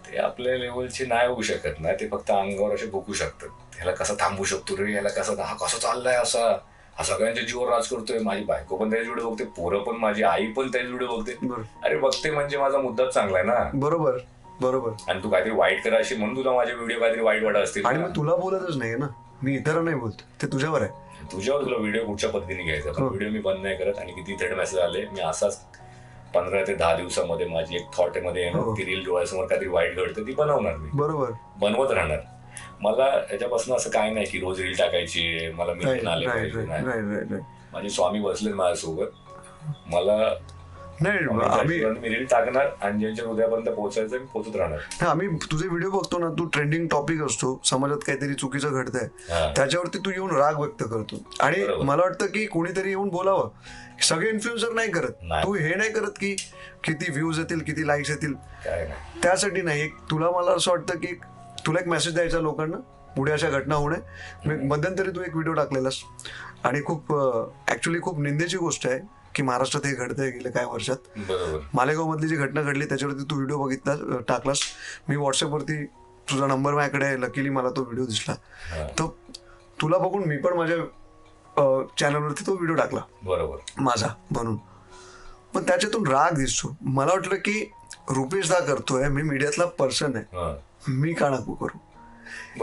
ते आपल्या लेवलचे नाही होऊ शकत ना, ते फक्त अंगावर असे भुकू शकतात. ह्याला कसं थांबू शकतो रे, ह्याला हा कसं चाललाय असा, हा सगळ्यांच्या जीवावर राज करतोय. माझी बायको पण त्याच व्हिडिओ बघते, पोरं पण, माझी आई पण त्याच व्हिडिओ बघते. अरे बघते म्हणजे माझा मुद्दाच चांगला आहे ना. बरोबर. आणि तू काहीतरी वाईट करा अशी म्हणून तुला माझे व्हिडिओ काहीतरी वाईट वाटत असतील, आणि मग तुला बोलतच नाही ना, मी इतर नाही बोलतो, ते तुझ्यावर आहे. तुझ्यावर तुला व्हिडिओ कुठच्या पद्धतीने घ्यायचा. पण व्हिडिओ मी बंद नाही करत, आणि किती थेट मेसेज आले, मी असाच 15 ते 10 दिवसामध्ये माझी एक थॉट मध्ये येणार, ती रील डोळ्यासमोर काहीतरी वाईट घडतं ती बनवणार मी. बरोबर. बनवत राहणार. मला याच्यापासून असं काय नाही की रोज रील टाकायची, मला मिळून आले पाहिजे. माझे स्वामी बसले माझ्यासोबत, मला मी रील टाकणार आणि ज्यांच्या हृदयापर्यंत पोहोचायचं मी पोहोचत राहणार. आम्ही तुझे व्हिडिओ बघतो ना, तू ट्रेंडिंग टॉपिक असतो, समाजात काहीतरी चुकीचं घडतंय, त्याच्यावरती तू येऊन राग व्यक्त करतो. आणि मला वाटतं की कोणीतरी येऊन बोलावं. सगळे इन्फ्लुएन्सर नाही करत, तू हे नाही करत की किती व्ह्यूज येतील, किती लाईक्स येतील, त्यासाठी नाही. तुला, मला असं वाटतं की तुला एक मेसेज द्यायचा लोकांना, पुढे अशा घटना होणे. मध्यंतरी तू एक व्हिडिओ टाकलेलास, आणि ऍक्च्युली खूप निंदेची गोष्ट आहे की महाराष्ट्रात हे घडतंय गेल्या काही वर्षात. मालेगाव मधली जी घटना घडली त्याच्यावरती तू व्हिडिओ बघितला, टाकलास. मी व्हॉट्सअपवरती तुझा नंबर माझ्याकडे आहे, लकीली मला तो व्हिडिओ दिसला, तर तुला बघून मी पण माझ्या चॅनलवरती तो व्हिडिओ टाकला, बरोबर, माझा बनून. पण त्याच्यातून राग दिसतो. मला वाटलं की रुपेश दा करतोय, मी मीडियातला पर्सन आहे, मी का नको करू.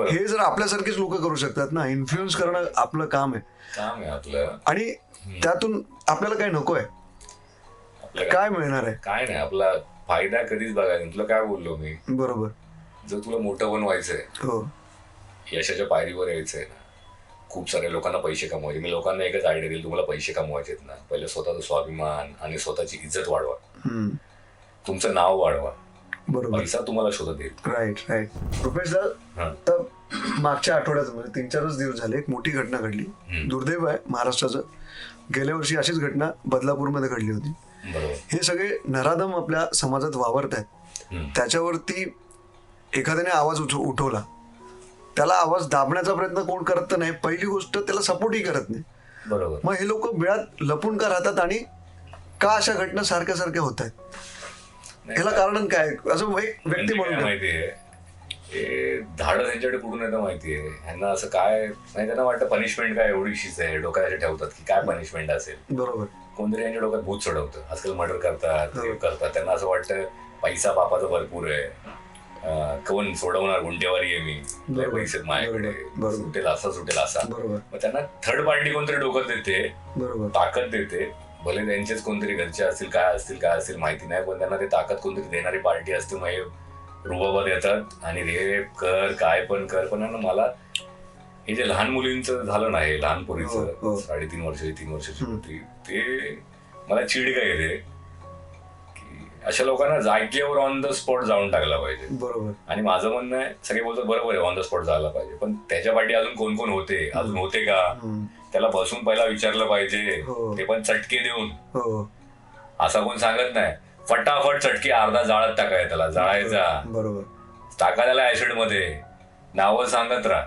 हे जर आपल्यासारखेच लोक करू शकतात ना, इन्फ्लुएन्स करणं आपलं काम आहे आपलं, आणि त्यातून आपल्याला काय नकोय, काय मिळणार आहे, काय नाही. आपला फायदा कधीच बघायचा. तुला काय बोललो मी, बरोबर, जर तुला मोठं बनवायचंय, यशाच्या पायरीवर यायचंय ना, खूप साऱ्या लोकांना पैसे कमवायचे. मी लोकांना एकच आयडिया दिली, तुम्हाला पैसे कमवायचे ना, पहिले स्वतःचा स्वाभिमान आणि स्वतःची इज्जत वाढवा, तुमचं नाव वाढवा, बरोबर, पैसा तुम्हाला शोधत येईल. राईट. रुपेश दा, तर मागच्या आठवड्यात म्हणजे 3-4 दिवस झाले एक मोठी घटना घडली. दुर्दैव आहे महाराष्ट्राचं. गेल्या वर्षी अशीच घटना बदलापूरमध्ये घडली होती. हे सगळे नराधम आपल्या समाजात वावरत आहेत, त्याच्यावरती एखाद्याने आवाज उठवला, त्याला आवाज दाबण्याचा प्रयत्न कोण करत नाही, पहिली गोष्ट त्याला सपोर्टही करत नाही. बरोबर. मग हे लोक बिळात लपून का राहतात आणि का अशा घटना सारख्या सारख्या होत आहेत? ह्याला कारण काय? असं एक व्यक्ती म्हणून माहितीये हे धाडस यांच्याकडे कुठून येतं माहितीये, ह्यांना असं काय नाही, त्यांना वाटतं पनिशमेंट काय एवढीशीच आहे, डोक्यात ठेवतात की काय पनिशमेंट असेल. बरोबर. कोणतरी यांच्या डोक्यात भूत चढवतं, आजकाल मर्डर करतात, रेप करतात, त्यांना असं वाटतं पैसा बापाचा भरपूर आहे, कोण सोडवणार, गुंडेवारी आहे मी, पैसे माझ्याकडे, सुटेल असा सुटेल असा. मग त्यांना थर्ड पार्टी कोणतरी डोकं देते, ताकद देते, भले त्यांचेच कोणतरी घरचे असतील, काय असतील माहिती नाही, पण त्यांना ते ताकद कोणतरी देणारी पार्टी असते. मग हे रुबाबात येतात आणि रेप कर, काय पण कर. पण मला हे जे लहान मुलींचं झालं नाही, लहान पोरीचं 3.5 वर्षाची 3 वर्षाची होती, ते मला चिड काय येते की अशा लोकांना जागेवर ऑन द स्पॉट जाऊन टाकला पाहिजे. बरोबर. आणि माझं म्हणणं आहे, सगळे बोलतात बरोबर आहे, ऑन द स्पॉट जायला पाहिजे, पण त्याच्या पाठी अजून कोण कोण होते, अजून होते का, त्याला बसून पहिला विचारलं पाहिजे, ते पण चटके देऊन. असा कोण सांगत नाही, फटाफट चटके अर्धा जाळत टाकाय, त्याला जाळायचा, बरोबर, टाका त्याला ऍसिड मध्ये, नावं सांगत राहा,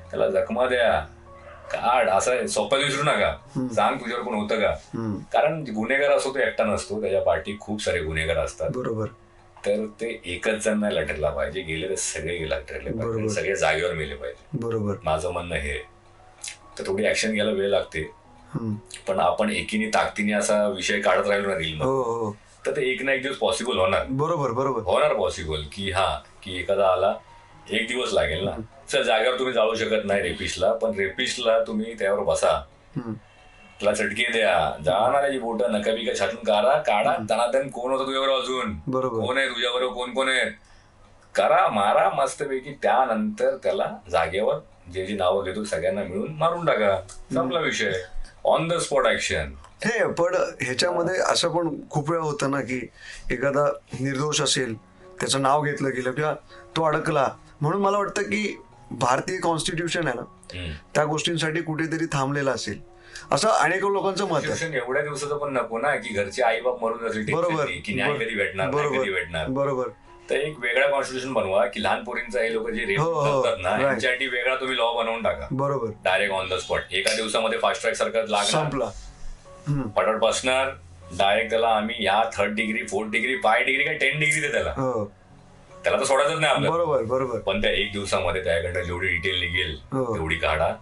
त्याला जखमा द्या, काढ, असं सोपं विसरू नका, सांग तुझ्यावर कोण होतं का. कारण गुन्हेगार असतो तो एकटा नसतो, त्याच्या पाठी खूप सारे गुन्हेगार असतात. बरोबर. तर ते एकच जण नाही लटकला पाहिजे, गेले तर सगळे लटकले पाहिजे, सगळे जागेवर मेले पाहिजे. बरोबर. माझं म्हणणं हे. तर थोडी ऍक्शन घ्यायला वेळ लागते, पण आपण एकीने ताकदीने असा विषय काढत राहिलो ना रील मध्ये, तर ते एक ना एक दिवस पॉसिबल होणार. बरोबर. बरोबर होणार पॉसिबल की एखादा आला, एक दिवस लागेल ना. सर जागेवर तुम्ही जाळू शकत नाही रेपिस्टला, पण रेपिस्टला तुम्ही त्यावर बसा, त्याला चटके द्या, जाणाऱ्याची बोट नका बिका छाटून काढा, तनातन कोण होतं तुझ्यावर, अजून कोण आहे तुझ्याबरोबर, कोण आहेत, करा, मारा मस्तपैकी. त्यानंतर त्याला जागेवर जे नावं घेतो सगळ्यांना मिळून मारून टाका, संपला विषय. On the spot action. हे पण ह्याच्यामध्ये असं पण खूप वेळा होतं ना की एखादा निर्दोष असेल, त्याचं नाव घेतलं गेलं किंवा तो अडकला, म्हणून मला वाटतं की भारतीय कॉन्स्टिट्यूशन आहे ना, त्या गोष्टींसाठी कुठेतरी थांबलेला असेल, असं अनेक लोकांचं मत आहे. एवढ्या दिवसाचं पण नको ना की घरचे आई बाप मरून जातील. बरोबर. की न्याय कधी भेटणार, कधी भेटणार. बरोबर. तर एक वेगळा कॉन्स्टिट्यूशन बनवा की लहान पोरींचा हे लोक जे रेप करतात ना, यांच्यासाठी वेगळा तुम्ही लॉ बनवून टाका. बरोबर. डायरेक्ट ऑन द स्पॉट, एका दिवसामध्ये फास्ट ट्रॅक सारखं संपला, पटापट बसणार, डायरेक्ट त्याला आम्ही ह्या 3rd degree 4th degree 5 degree काय 10 डिग्री दे त्याला तर सोडायचंच नाही आपल्याला. बरोबर. बरोबर. पण त्या एक दिवसामध्ये त्याकडनं जेवढी डिटेल निघेल तेवढी काढा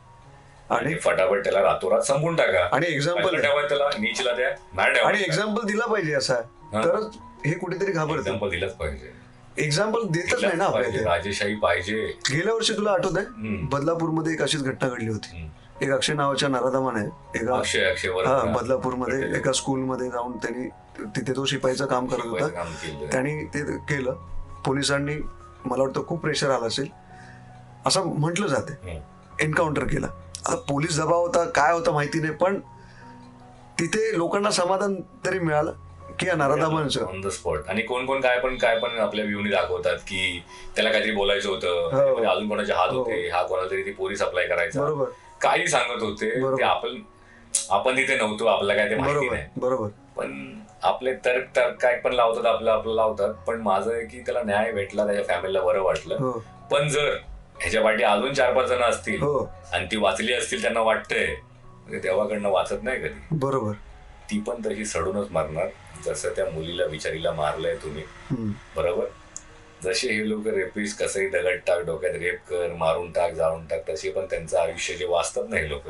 आणि फटाफट त्याला रातोरात संपून टाका. आणि एक्झाम्पल ठेवाय त्याला, नीचला द्या, नाही ठेवा, आणि एक्झाम्पल दिला पाहिजे असा, तरच हे कुठेतरी घाबरत. एक्झाम्पल दिलंच पाहिजे. एक्झाम्पल देतच नाही ना आपल्याला. राजेशाही पाहिजे. गेल्या वर्षी तुला आठवत आहे, बदलापूरमध्ये एक अशीच घटना घडली होती. एक अक्षय नावाच्या नराधमाने एका बदलापूरमध्ये एका स्कूलमध्ये जाऊन त्यांनी तिथे तो शिपाईचं काम करत होता, त्यांनी ते केलं. पोलिसांनी, मला वाटतं खूप प्रेशर आला असेल असं म्हटलं जाते, एन्काउंटर केला. आता पोलीस दबाव होता, काय होता माहिती नाही, पण तिथे लोकांना समाधान तरी मिळालं की नराधमांचं ऑन द स्पॉट. आणि कोण काय पण आपल्या व्ह्यूनी दाखवतात की त्याला काहीतरी बोलायचं होतं, अजून कोणाचे हात होते, हा कोणाला तरी ती पोलीस अप्लाय करायचा, बरोबर, काही सांगत होते. ते आपण तिथे नव्हतो, आपल्याला काय ते माहिती नाही. बरोबर. पण आपले तर्क काय पण लावतात, आपलं लावतात. पण माझं आहे की त्याला न्याय भेटला, त्याच्या फॅमिलीला बरं वाटलं. पण जर ह्याच्या पाठी अजून 4-5 जण असतील आणि ती वाचली असतील, त्यांना वाटतंय, देवाकडनं वाचत नाही कधी. बरोबर. ती पण तशी सडूनच मारणार, जसं त्या मुलीला बिचारीला मारलंय तुम्ही. बरोबर. जसे हे लोक रेपिस्ट कसंही दगड टाक, डोक्यात रेप कर, मारून टाक, जाळून टाक, तसे पण त्यांचं आयुष्य जे वाचतात ना हे लोक,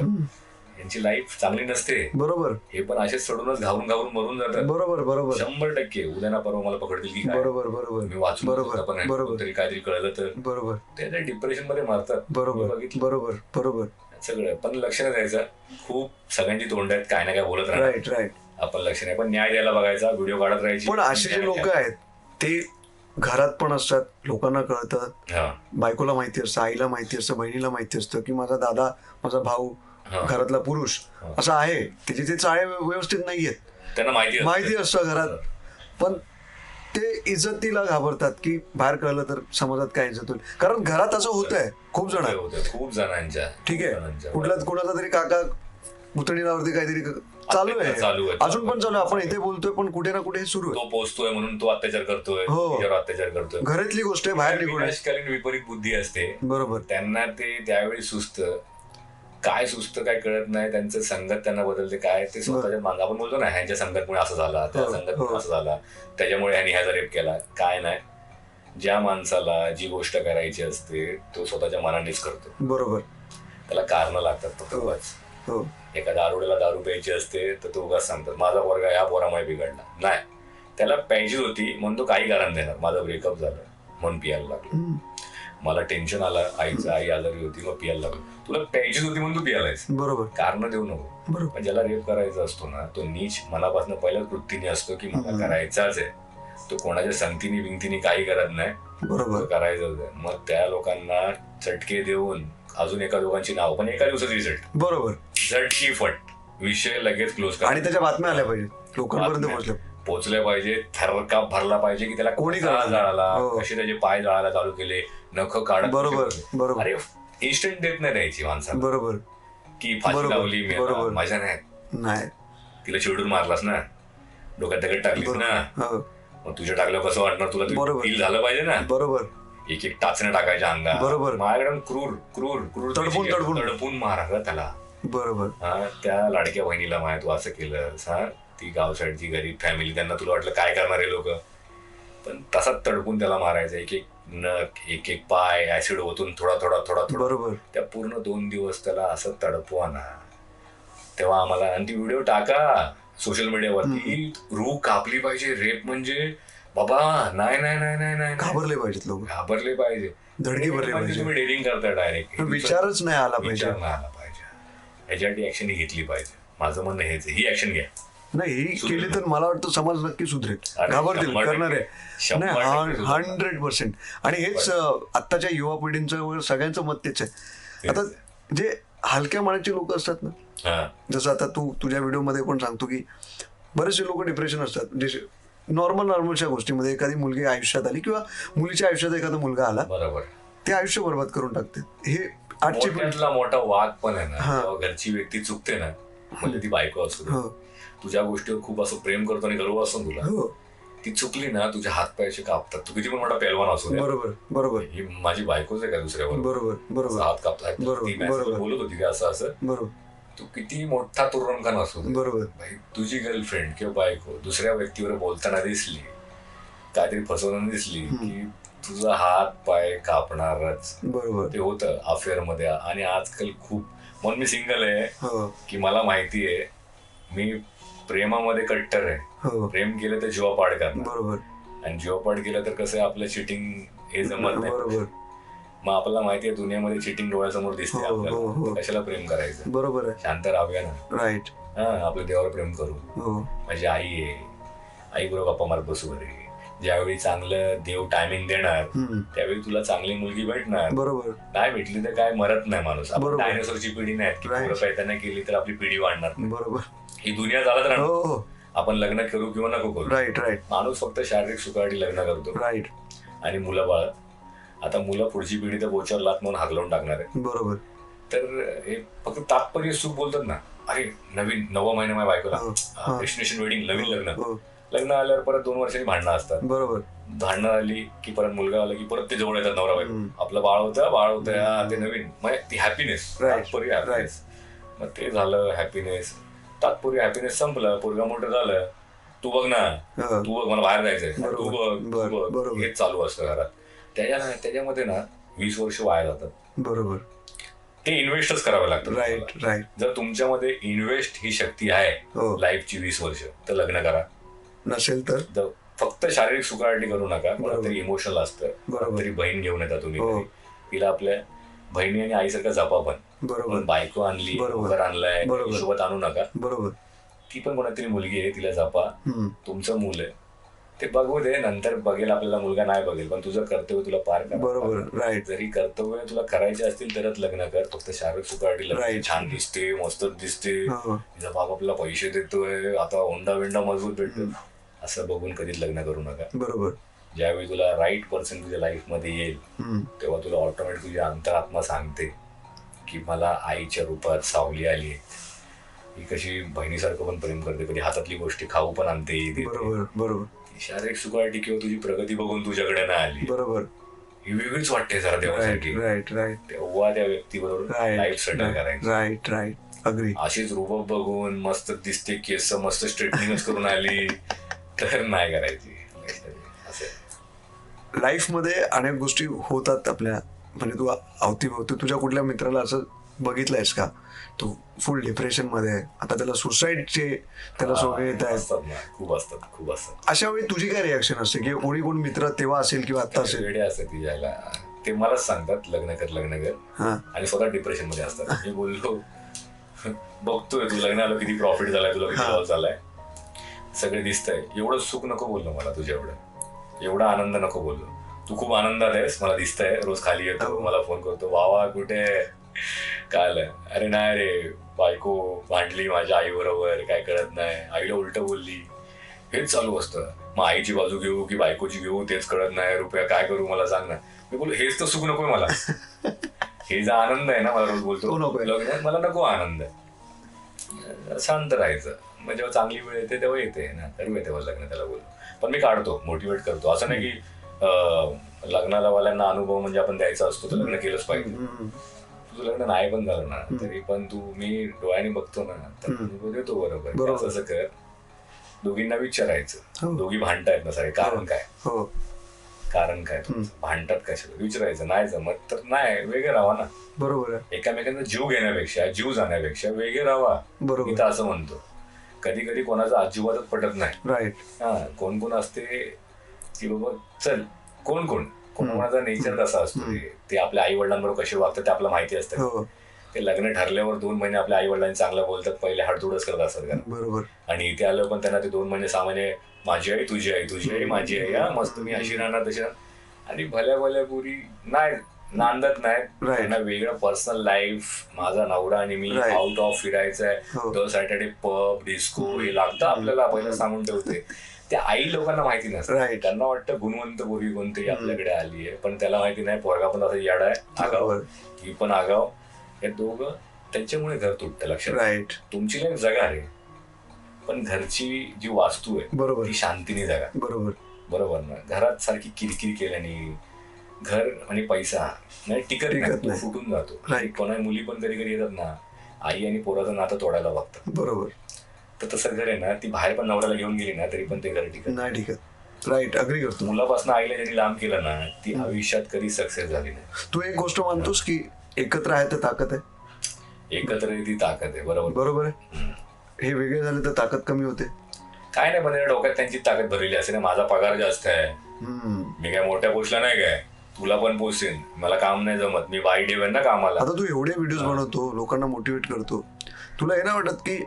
यांची लाईफ चांगली नसते. बरोबर. हे पण असेच सोडूनच घाबरून मरून जातात. बरोबर. बरोबर. 100%. उद्या ना परवा मला पकडतील की काय. बरोबर. बरोबर. मी वाचून तरी काहीतरी कळलं तर. बरोबर. ते डिप्रेशन मध्ये मारतात. बरोबर. बरोबर. बरोबर. सगळं. पण लक्ष नाही द्यायचं. खूप सगळ्यांची तोंड आहेत, काय ना काय बोलत राहतात. राईट. आपण लक्ष नाही, पण न्याय द्यायला बघायचा, व्हिडिओ काढत राहायची. पण असे जे लोक आहेत ते घरात पण असतात, लोकांना कळतं, बायकोला माहिती असतं, आईला माहिती असतं, बहिणीला माहिती असतं की माझा दादा, माझा भाऊ, घरातला पुरुष असा आहे, त्याचे ते चाळे व्यवस्थित नाहीयेत, त्यांना माहिती असतं घरात, पण ते इज्जतीला घाबरतात की बाहेर कळलं तर समाजात काय इज्जत होईल. कारण घरात असं होत आहे खूप जणांच्या. ठीक आहे, कुणाचा तरी काका पुतणीवरती काहीतरी चालू आहे, चालू आहे. अजून पण चालू आहे. आपण इथे बोलतोय पण कुठे ना कुठे हे सुरू आहे. तो पोचतोय म्हणून तो अत्याचार करतोय, हो. तिच्यावर अत्याचार करतोय. घरातली गोष्ट आहे, बाहेर निघून आहे. विनाशकालीन विपरीत बुद्धी असते. बरोबर. त्यांना ते त्यावेळी सुचतं, काय सुचतं काय कळत नाही. त्यांचं संगत त्यांना बदलते, काय ते स्वतःच्या मागं आपण बोलतो ना, ह्यांच्या संगतमुळे असं झाला, त्या संगतमुळे असं झाला, त्याच्यामुळे ह्यांनी ह्याचा रेप केला. काय नाही, ज्या माणसाला जी गोष्ट करायची असते तो स्वतःच्या मनानेच करतो. बरोबर. त्याला कारण लागतात फक्त उगाच. हो. एका दारुड्याला दारू प्यायची असते तर तो उगाच सांगतात माझा पोरगा ह्या पोरामुळे बिघडला. नाही, त्याला प्यायची होती म्हणून तो काही कारण देणार. माझा ब्रेकअप झालं म्हणून पियायला लागलो, मला टेन्शन आलं, आई आजारी होती मग पियायला लागलो. तुला प्यायचीच होती म्हणून तू पियालायस. बरोबर. कारण देऊ नको. बरोबर. पण ज्याला रेप करायचा असतो ना, तो नीच मनापासून पहिल्याच वृत्तीने असतो की मला करायचाच आहे. तो कोणाच्या संगतीने बिंगतीने काही करत नाही, बरोबर. करायचंच आहे. मग त्या लोकांना चटके देऊन अजून एका दोघांची नाव, पण एका दिवसात रिझल्ट. बरोबर. झटकी फट, विषय लगेच क्लोज. आणि त्याच्या बातम्या आल्या पाहिजे, लोकांपर्यंत पोहोचले पाहिजे, थरकाप भरला पाहिजे की त्याला कोणी जाळाला, कसे त्याचे पाय जाळायला चालू केले, नख काढत. बरोबर. बरोबर. अरे इन्स्टंट देत नाही द्यायची माणसाला. बरोबर. की फाशी लावली मी, माझ्या नाही, तिला चिडून मारलास ना, डोक्यात दगड टाकलीस ना, मग तुझ्या टाकलं कसं वाटणार तुला? फील झालं पाहिजे ना. बरोबर. एक एक टाचण्या टाकायच्या अंगात. बरोबर. माझ्याकडे क्रूर क्रूर क्रूर तडपून मारा त्याला. बरोबर. त्या लाडक्या बहिणीला माहित तू असं केलं, ती गाव साईडची गरीब फॅमिली, त्यांना तुला वाटलं काय करणार आहे लोक, पण तसाच तडपून त्याला मारायचं. एक एक नख, एक एक पाय ऍसिड ओतून थोडा थोडा थोडा थोडा. बरोबर. त्या पूर्ण 2 दिवस त्याला असं तडपवा ना. तेव्हा आम्हाला, आणि ती व्हिडिओ टाका सोशल मीडियावरती, रूह कापली पाहिजे. रेप म्हणजे बाबा नाही नाही नाही नाही नाही, घाबरले पाहिजेत लोक, घाबरले पाहिजे, धडकी भरली पाहिजे. तुम्ही डेअरिंग करताय डायरेक्ट, विचारच नाही आला पाहिजे. ह्याच्यासाठी ऍक्शन घेतली पाहिजे. माझं म्हणणं हेच, ही ऍक्शन घ्या. नाही, ही केली तर मला वाटतं समाज नक्की सुधरेल, घाबरतील, करणार आहे. नाही, 100%. आणि हेच आत्ताच्या युवा पिढींचं सगळ्यांचं मत तेच आहे. आता जे हलक्या मनाचे लोक असतात ना, जसं आता तू तुझ्या व्हिडिओमध्ये पण सांगतो की बरेचसे लोक डिप्रेशन असतात, म्हणजे नॉर्मलच्या गोष्टीमध्ये एखादी मुलगी आयुष्यात आली किंवा मुलीच्या आयुष्यात एखादा मुलगा आला, बरोबर, ते आयुष्य बरबाद करून टाकते. हे आजची मोठा वाद पण आहे ना. घरची व्यक्ती चुकते ना, म्हणजे ती बायको असतो, तुझ्या गोष्टीवर खूप असं प्रेम करतो आणि गर्व असतो तुला, ती चुकली ना तुझ्या हात पायाचे कापतात. तू किती पण मोठा पेलवान असू. बरोबर. बरोबर. ही माझी बायकोच आहे का दुसऱ्यावर? बरोबर. बरोबर. हात कापला, बोलत होती का असं असं. बरोबर. तू किती मोठा तुरुंगखाना असू, बरोबर, तुझी गर्लफ्रेंड किंवा बायको दुसऱ्या व्यक्तीवर बोलताना दिसली, काहीतरी फसवताना दिसली की तुझा हात पाय कापणारच. बरोबर. ते होतं अफेअर मध्ये. आणि आजकाल खूप, म्हणून मी सिंगल आहे की मला माहिती आहे मी प्रेमामध्ये कट्टर आहे. प्रेम केलं तर जीवापाड करणार. बरोबर. आणि जीवापाड केलं तर कसं आपलं चिटिंग हे जमत नाही. बरोबर. मग आपल्याला माहिती आहे दुनियामध्ये चिटिंग डोळ्यासमोर दिसते आपल्याला, कशाला प्रेम करायचं. बरोबर आहे. शांत राहूया ना. राईट. आपल्या देवावर प्रेम करू. माझी आई आहे, आई बरोबर गप्पा मारत बसू. बरे, ज्यावेळी चांगलं देव टायमिंग देणार त्यावेळी तुला चांगली मुलगी भेटणार. बरोबर. नाही भेटली तर काय, मरत नाही माणूस. आपण डायनोसॉरची पिढी नाही की पुढे पैताना केली तर आपली पिढी वाढणार. बरोबर. ही दुनिया चालत राहणार. आपण लग्न करू किंवा नको करू. राईट. राईट. माणूस फक्त शारीरिक सुखासाठी लग्न करतो. राईट. आणि मुलं बाळ, आता मुलं पुढची पिढी तर बोचावर लात म्हणून हाकलवून टाकणार आहे. बरोबर. तर हे फक्त तात्पर्य सुख बोलतात ना. अरे नवीन 9 महिने माझ्या बायकोला डेस्टिनेशन वेडिंग, नवीन लग्न आल्यावर परत 2 वर्षांनी भांडणं असतात. बरोबर. भांडणं आली की परत मुलगा आला की परत ते जवळ येतात नवरा बायको. आपलं बाळ होतं ते नवीन, मग ती हॅपीनेस, तात्पर्य हॅपीनेस. मग ते झालं हॅपीनेस, तात्पर्य हॅपीनेस संपलं. पोरगा मोठं झालं, तू बघ ना, तू बघ मला बाहेर जायचंय, तू बघ, हेच चालू असतं घरात. त्याच्यामध्ये ना 20 वर्ष वाया जातात. बरोबर. ते इन्व्हेस्टच करावे लागतात. राईट. राईट. जर तुमच्यामध्ये इन्व्हेस्ट ही शक्ती आहे लाईफची 20 वर्ष, तर लग्न करा. नसेल तर फक्त शारीरिक सुखासाठी करू नका. कोणतरी इमोशनल असतं, कोणतरी बहीण घेऊन येतात तुम्ही, तिला आपल्या बहिणी आणि आईसारखं जपा. पण बायको आणली, घर आणलाय, सोबत आणू नका. बरोबर. ती पण कोणतरी मुलगी आहे, तिला जपा. तुमचं मूल आहे, ते बघू दे, नंतर बघेल आपल्याला, मुलगा नाही बघेल, पण तुझं कर्तव्य तुला पार कर. बरोबर. राईट. जरी कर्तव्य तुला करायचे असतील तरच लग्न कर. फक्त शारीरिक सुखासाठी छान दिसते, मस्त दिसते, तिचा बाप आपल्याला पैसे देतोय, आता होंडा विंडा मजबूत भेटतो, असं बघून कधीच लग्न करू नका. बरोबर. ज्यावेळी तुला राईट पर्सन तुझ्या लाईफ मध्ये येईल तेव्हा तुला ऑटोमॅटिक तुझी अंतरात्मा सांगते की मला आईच्या रूपात सावली आली, ही कशी बहिणीसारखं पण प्रेम करते, कधी हातातली गोष्टी खाऊ पण आणते, देते. बरोबर बरोबर ती शारीरिक सुखासाठी किंवा तुझी प्रगती बघून तुझ्याकडे नाही आली, बरोबर. ही वेगळीच वाटते जरा देवासाठी. राईट राईट तेव्हा त्या व्यक्तीबरोबर लाईफ सेटल करायची. Right right agree. अशीच रूप बघून मस्त दिसते, केस मस्त स्ट्रेटनिंगच करून आली तर नाही करायची. असं लाईफमध्ये अनेक गोष्टी होतात आपल्या, म्हणजे तू अवतीभोवती तुझ्या कुठल्या मित्राला असं बघितलंयस का तू फुल डिप्रेशन मध्ये आहे, आता त्याला सुसाईडचे त्याला सोबत येत आहेत, असतात ना, खूप असतात. अशा वेळी तुझी काय रिॲक्शन असते की कोण मित्र तेव्हा असेल किंवा आता असेल? वेडे असतात ती जायला, ते मलाच सांगतात लग्न कर हा आणि स्वतः डिप्रेशन मध्ये असतात. मी बोललो बघतोय तू लग्न आलं किती प्रॉफिट झालाय, तुला किती लॉस झालाय, सगळे दिसतंय, एवलं सुख नको बोललो मला तुझ्या, एवढा आनंद नको बोललो. तू खूप आनंदात आहेस, मला दिसतंय, रोज खाली येतो, मला फोन करतो, वा कुठे काय आलं, अरे नाही रे बायको भांडली माझ्या आई बरोबर, काय कळत नाही, आईला उलट बोलली, हेच चालू असतं. मग आईची बाजू घेऊ की बायकोची घेऊ तेच कळत नाही, रुपया काय करू मला सांग ना. मी बोललो हेच तर सुख नकोय मला, हे जो आनंद आहे ना, मला रोज बोलतो लग्न मला नको आनंद, शांत राहायचं. मग जेव्हा चांगली वेळ येते तेव्हा येते ना, करूया तेव्हा लग्न, त्याला बोलतो. पण मी काढतो, मोटिवेट करतो. असं नाही की लग्नाला वाल्यांना अनुभव म्हणजे आपण द्यायचा असतो तर लग्न केलंच पाहिजे. तुझं लग्न नाही पण झालं ना तरी पण तू, मी डोळ्याने बघतो ना, तर अनुभव देतो बरोबर. असं कर, दोघींना विचारायचं, दोघी भांडतायत ना सारे, कारण काय, कारण काय तुमचं, भांडतात कशाला, विचारायचं. नाही जमत तर नाही, वेगळे राहा ना. बरोबर. एकामेकांचा जीव घेण्यापेक्षा, जीव जाण्यापेक्षा वेगळे राहा. मी तर असं म्हणतो. कधी कधी कोणाचा अजिबातच पटत नाही. राईट. हा, कोण असते की बाबा चल, कोणाचा नेचर तसा असतो, ते आपल्या आई वडिलांबरोबर कसे वागतात ते आपल्याला माहिती असतं. ते लग्न ठरल्यावर 2 महिने आपल्या आई वडिलांनी चांगलं बोलतात, पहिले हाडतुडच करत असतात. बरोबर. आणि इथे आलं पण त्यांना ते 2 महिने सामान्य माझी आई तुझी आई, तुझी आई माझी आई, हा मस्त मी अशी राहणार तशी राहणार, आणि भल्या पुरी नाही नांदत नाही. त्यांना वेगळं पर्सनल लाईफ, माझा नवरा आणि मी आउट ऑफ फिरायचंय, दर सॅटर्डे पब डिस्को हे लागतं आपल्याला, पहिलं सांगून ठेवते. त्या आई लोकांना माहिती नसतं, त्यांना वाटतं गुणवंत पोरगी कोणतरी आपल्याकडे आली आहे, पण त्याला माहिती नाही पोरगा पण असं येडा आहे, आगाव, ही पण आगाव, हे दोघं त्यांच्यामुळे घर तुटतं. लक्षात. राईट. तुमची लाईफ जगा रे, पण घरची जी वास्तू आहे ती शांतीने जगा. बरोबर ना. घरात सारखी किरकिर केल्याने घर आणि पैसा नाही टिकत नाही, फुटून जातो. कोणा मुली पण कधी येतात ना, आई आणि पोराचं नातं तोडायला बघतात. बरोबर. तर तसं घर आहे ना, ती बाहेर पण नवऱ्याला घेऊन गेली ना तरी पण ते घर टिकत नाही. राईट, अग्री करतो. मुलापासून आईला ज्यांनी लांब केलं ना, ती आयुष्यात कधी सक्सेस झाली नाही. तू एक गोष्ट मानतोस की एकत्र आहे तर ताकद आहे? एकत्र ती ताकद आहे. बरोबर आहे. हे वेगळे झाले तर ताकद कमी होते. काय नाही, पण डोक्यात त्यांची ताकद भरलेली असते ना, माझा पगार जास्त आहे, मी काय मोठ्या पोस्टला नाही, काय तुला पण पोचेन, मला काम नाही जमत, मी बाई ठेवेन ना कामाला. आता तू एवढे व्हिडिओज बनवतो, लोकांना मोटिवेट करतो, तुला हे नाही वाटत की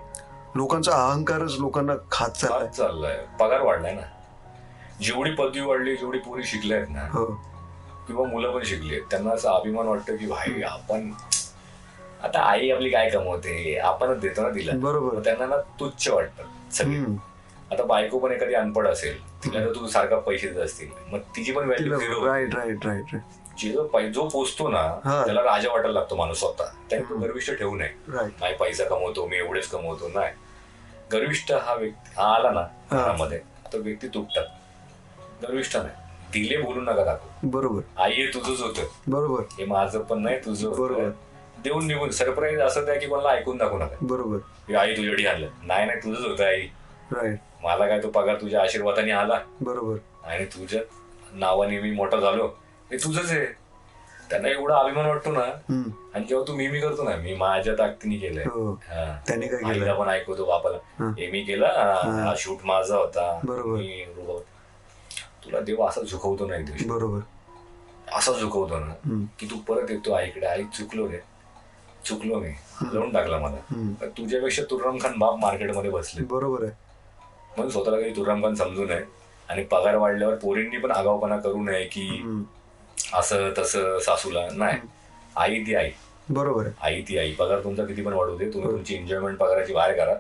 लोकांचा अहंकारच लोकांना खात चाललाय? पगार वाढलाय ना, जेवढी पदवी वाढली, जेवढी पोरी शिकल्यात ना, किंवा मुलं पण शिकली, त्यांना असं अभिमान वाटतं की भाई आपण, आता आई आपली काय कमवते, आपणच देतो ना तिला. बरोबर. त्यांना ना तुच्छ वाटतं सगळी. आता बायको पण एखादी अनपड असेल, तिला तर तू सारखा पैसे देत असतील, मग तिची पण व्हॅल्यू झिरो. राईट. जो पोचतो ना त्याला राजा वाटायला लागतो माणूस स्वतः, त्याने तो गर्विष्ठ ठेवू नये. नाही पैसा कमवतो मी, एवढेच कमवतो, नाही. गर्विष्ठ हा व्यक्ती आला ना घरामध्ये, तो व्यक्ती तुटतात. गर्विष्ठ नाही, दिले बोलून नका दाखव. बरोबर. आई हे तुझंच होतं. बरोबर. हे माझं पण नाही, तुझं. बरोबर. देऊन निघून सरप्राईज असं द्या की कोणाला ऐकून दाखवू नका. बरोबर. आई तुझ्यासाठी आणलं, नाही तुझंच होतं आई. राईट. मला काय तो पगार तुझ्या आशीर्वादाने आला. बरोबर. आणि तुझ्या नावाने मी मोठा झालो, हे तुझंच आहे. त्यांना एवढा अभिमान वाटतो ना, आणि जेव्हा तू मी करतो ना, मी माझ्या ताकदीने केलंय, त्याने काय केलं पण ऐकवतो बापाला, हे मी केलं, हा शूट माझा होता. बरोबर. तुला देव असा झुकवतो ना एक दिवशी. बरोबर. असा झुकवतो ना की तू परत येतो आईकडे, आई चुकलो मी, लावून टाकला मला. तुझ्यापेक्षा तुर्रम खान बाप मार्केटमध्ये बसले. बरोबर आहे. म्हणून स्वतःला काही तुर्रम खान समजू नये, आणि पगार वाढल्यावर पोरींनी पण आगाऊपणा करू नये की असं तसं सासूला. नाही, आई ती आई. बरोबर. आई ती आई. पगार तुमचा किती पण वाढू दे, तुम्ही तुमची एन्जॉयमेंट पगाराची बाहेर करा.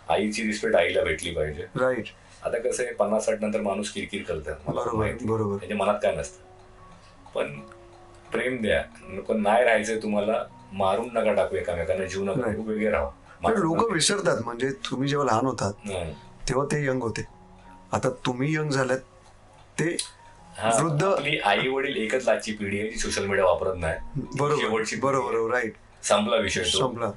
आईची रिस्पेक्ट आईला भेटली पाहिजे. राईट. आता कसं आहे, 50-60 नंतर माणूस किरकिर करतात, मला माहिती. बरोबर. त्याच्या मनात काय नसतं, पण प्रेम द्या. पण नाही राहायचंय तुम्हाला, मारून नका टाकू एकामेकांना, जीव नका, वेगळे राहा. लोक विसरतात. म्हणजे तुम्ही जेव्हा लहान होतात तेव्हा ते यंग होते, आता तुम्ही यंग झाल्यात, ते वृद्ध. आपली आई वडील एकच लाचची पिढी आहे जी सोशल मीडिया वापरत नाही. बरोबर शेवटची पिढी बरोबर आहे. राईट. संपला विषय तो. संपला.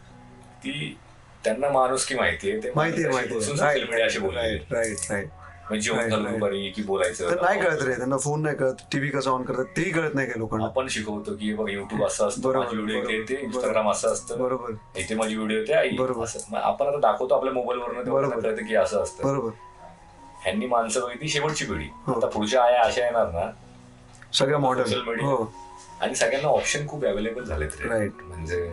ती त्यांना माणूस की माहितीये, ते माहितीये सोशल मीडिया अशी बोलले राईट राईट राईट. म्हणजे जेवण घालून बरी की बोलायचं तर नाही कळत रे, त्यांना फोन नाही कळत, टीव्ही कसा ऑन करतात तेही कळत नाही काही लोकांना. आपण शिकवतो की बघ युट्यूब असं असतं, बरोबर, माझी व्हिडिओ बरोबर, येते, इंस्टाग्राम असं असतं, बरोबर इथे माझी व्हिडिओ येते आई बरोबर. असं. मग आपण आता दाखवतो आपल्या मोबाईलवरनं, तेव्हा बरोबर. कळतं की असं असतं. बरोबर. ह्यांनी माणसं बघितली शेवटची पिढी. हो. आता पुढच्या आया अशा येणार ना सगळ्या सोशल मॉडर्न. मीडिया. हो आणि सगळ्यांना ऑप्शन खूप अवेलेबल झालेत रे. राईट. म्हणजे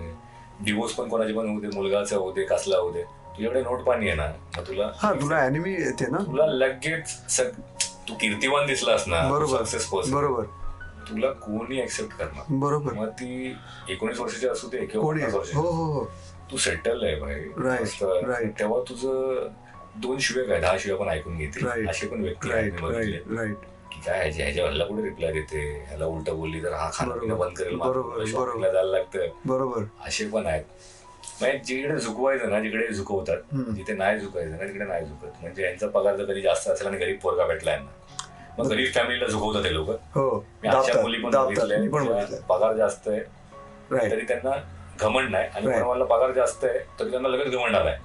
डिवोर्स पण कोणाचे पण होऊ दे, मुलगाचा होऊ दे, कसला होऊ दे, तुझ्याकडे नोट पाणी आहे ना, मग तुला हा तुला अॅनिमी येते ना. तुला लगेच तू कीर्तिवान दिसलास ना, बरोबर सक्सेस पर्सन, बरोबर तुला कोणी ऍक्सेप्ट करणार. बरोबर. मग ती 19 वर्षाची असू दे किंवा कोणी 50 हो वर्षाची, हो हो तू सेटल आहे भाई. Right, मस्त. right. तेव्हा तुझं 2 शिव्या काय 10 शिव्या पण ऐकून घेते. Right. असे पण व्यक्ती आहेत राईट मी बघितले राईट राईट. की काय ह्याच्या ह्याला कुठे रिप्लाय देते, ह्याला उलट बोलली तर हा खाणं पिणं बंद करेल, बरोबर, शॉपिंगला जायला लागतं. बरोबर. असे पण आहेत. म्हणजे जिकडे झुकवायचं ना जिकडे झुकवतात, जिथे नाही झुकायचं ना तिकडे नाही झुकत. म्हणजे यांचा पगार जर कधी जास्त असेल आणि गरीब पोरगा भेटला यांना, मग गरीब फॅमिलीला झुकवतात हे लोक. हो मी अशा मुली पण दाबतात. मी पण बघितल्या, बघितलं. पगार जास्त आहे राईट. तरी त्यांना घमंड नाही, आणि Right. कोणाला पगार जास्त आहे तरी त्यांना लगेच घमंड आलाय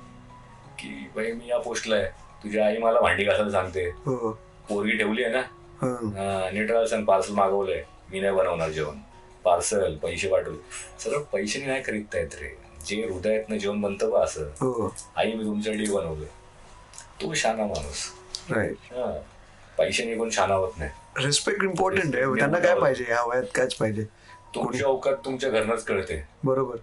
की भाई मी या पोस्टला आहे, तुझी आई मला भांडी घासायला सांगते, हो पोरगी ठेवली आहे ना, हा. नीट राहायला सांग, पार्सल मागवलंय, मी नाही बनवणार जेवण, पार्सल पैसे पाठवले. सरळ पैशाने नाही खरीदता येत रे, जे हृदयातनं जेवण बनतं बा असं. हो आई मी तुमच्यासाठी बनवलं, तो शाना माणूस. राईट. हा, पैशाने कोण शाना होत नाही. रिस्पेक्ट इम्पॉर्टंट आहे. त्यांना काय पाहिजे या वयात, कायच पाहिजे. तुमच्या अवकात तुमच्या घरनंच कळते. बरोबर.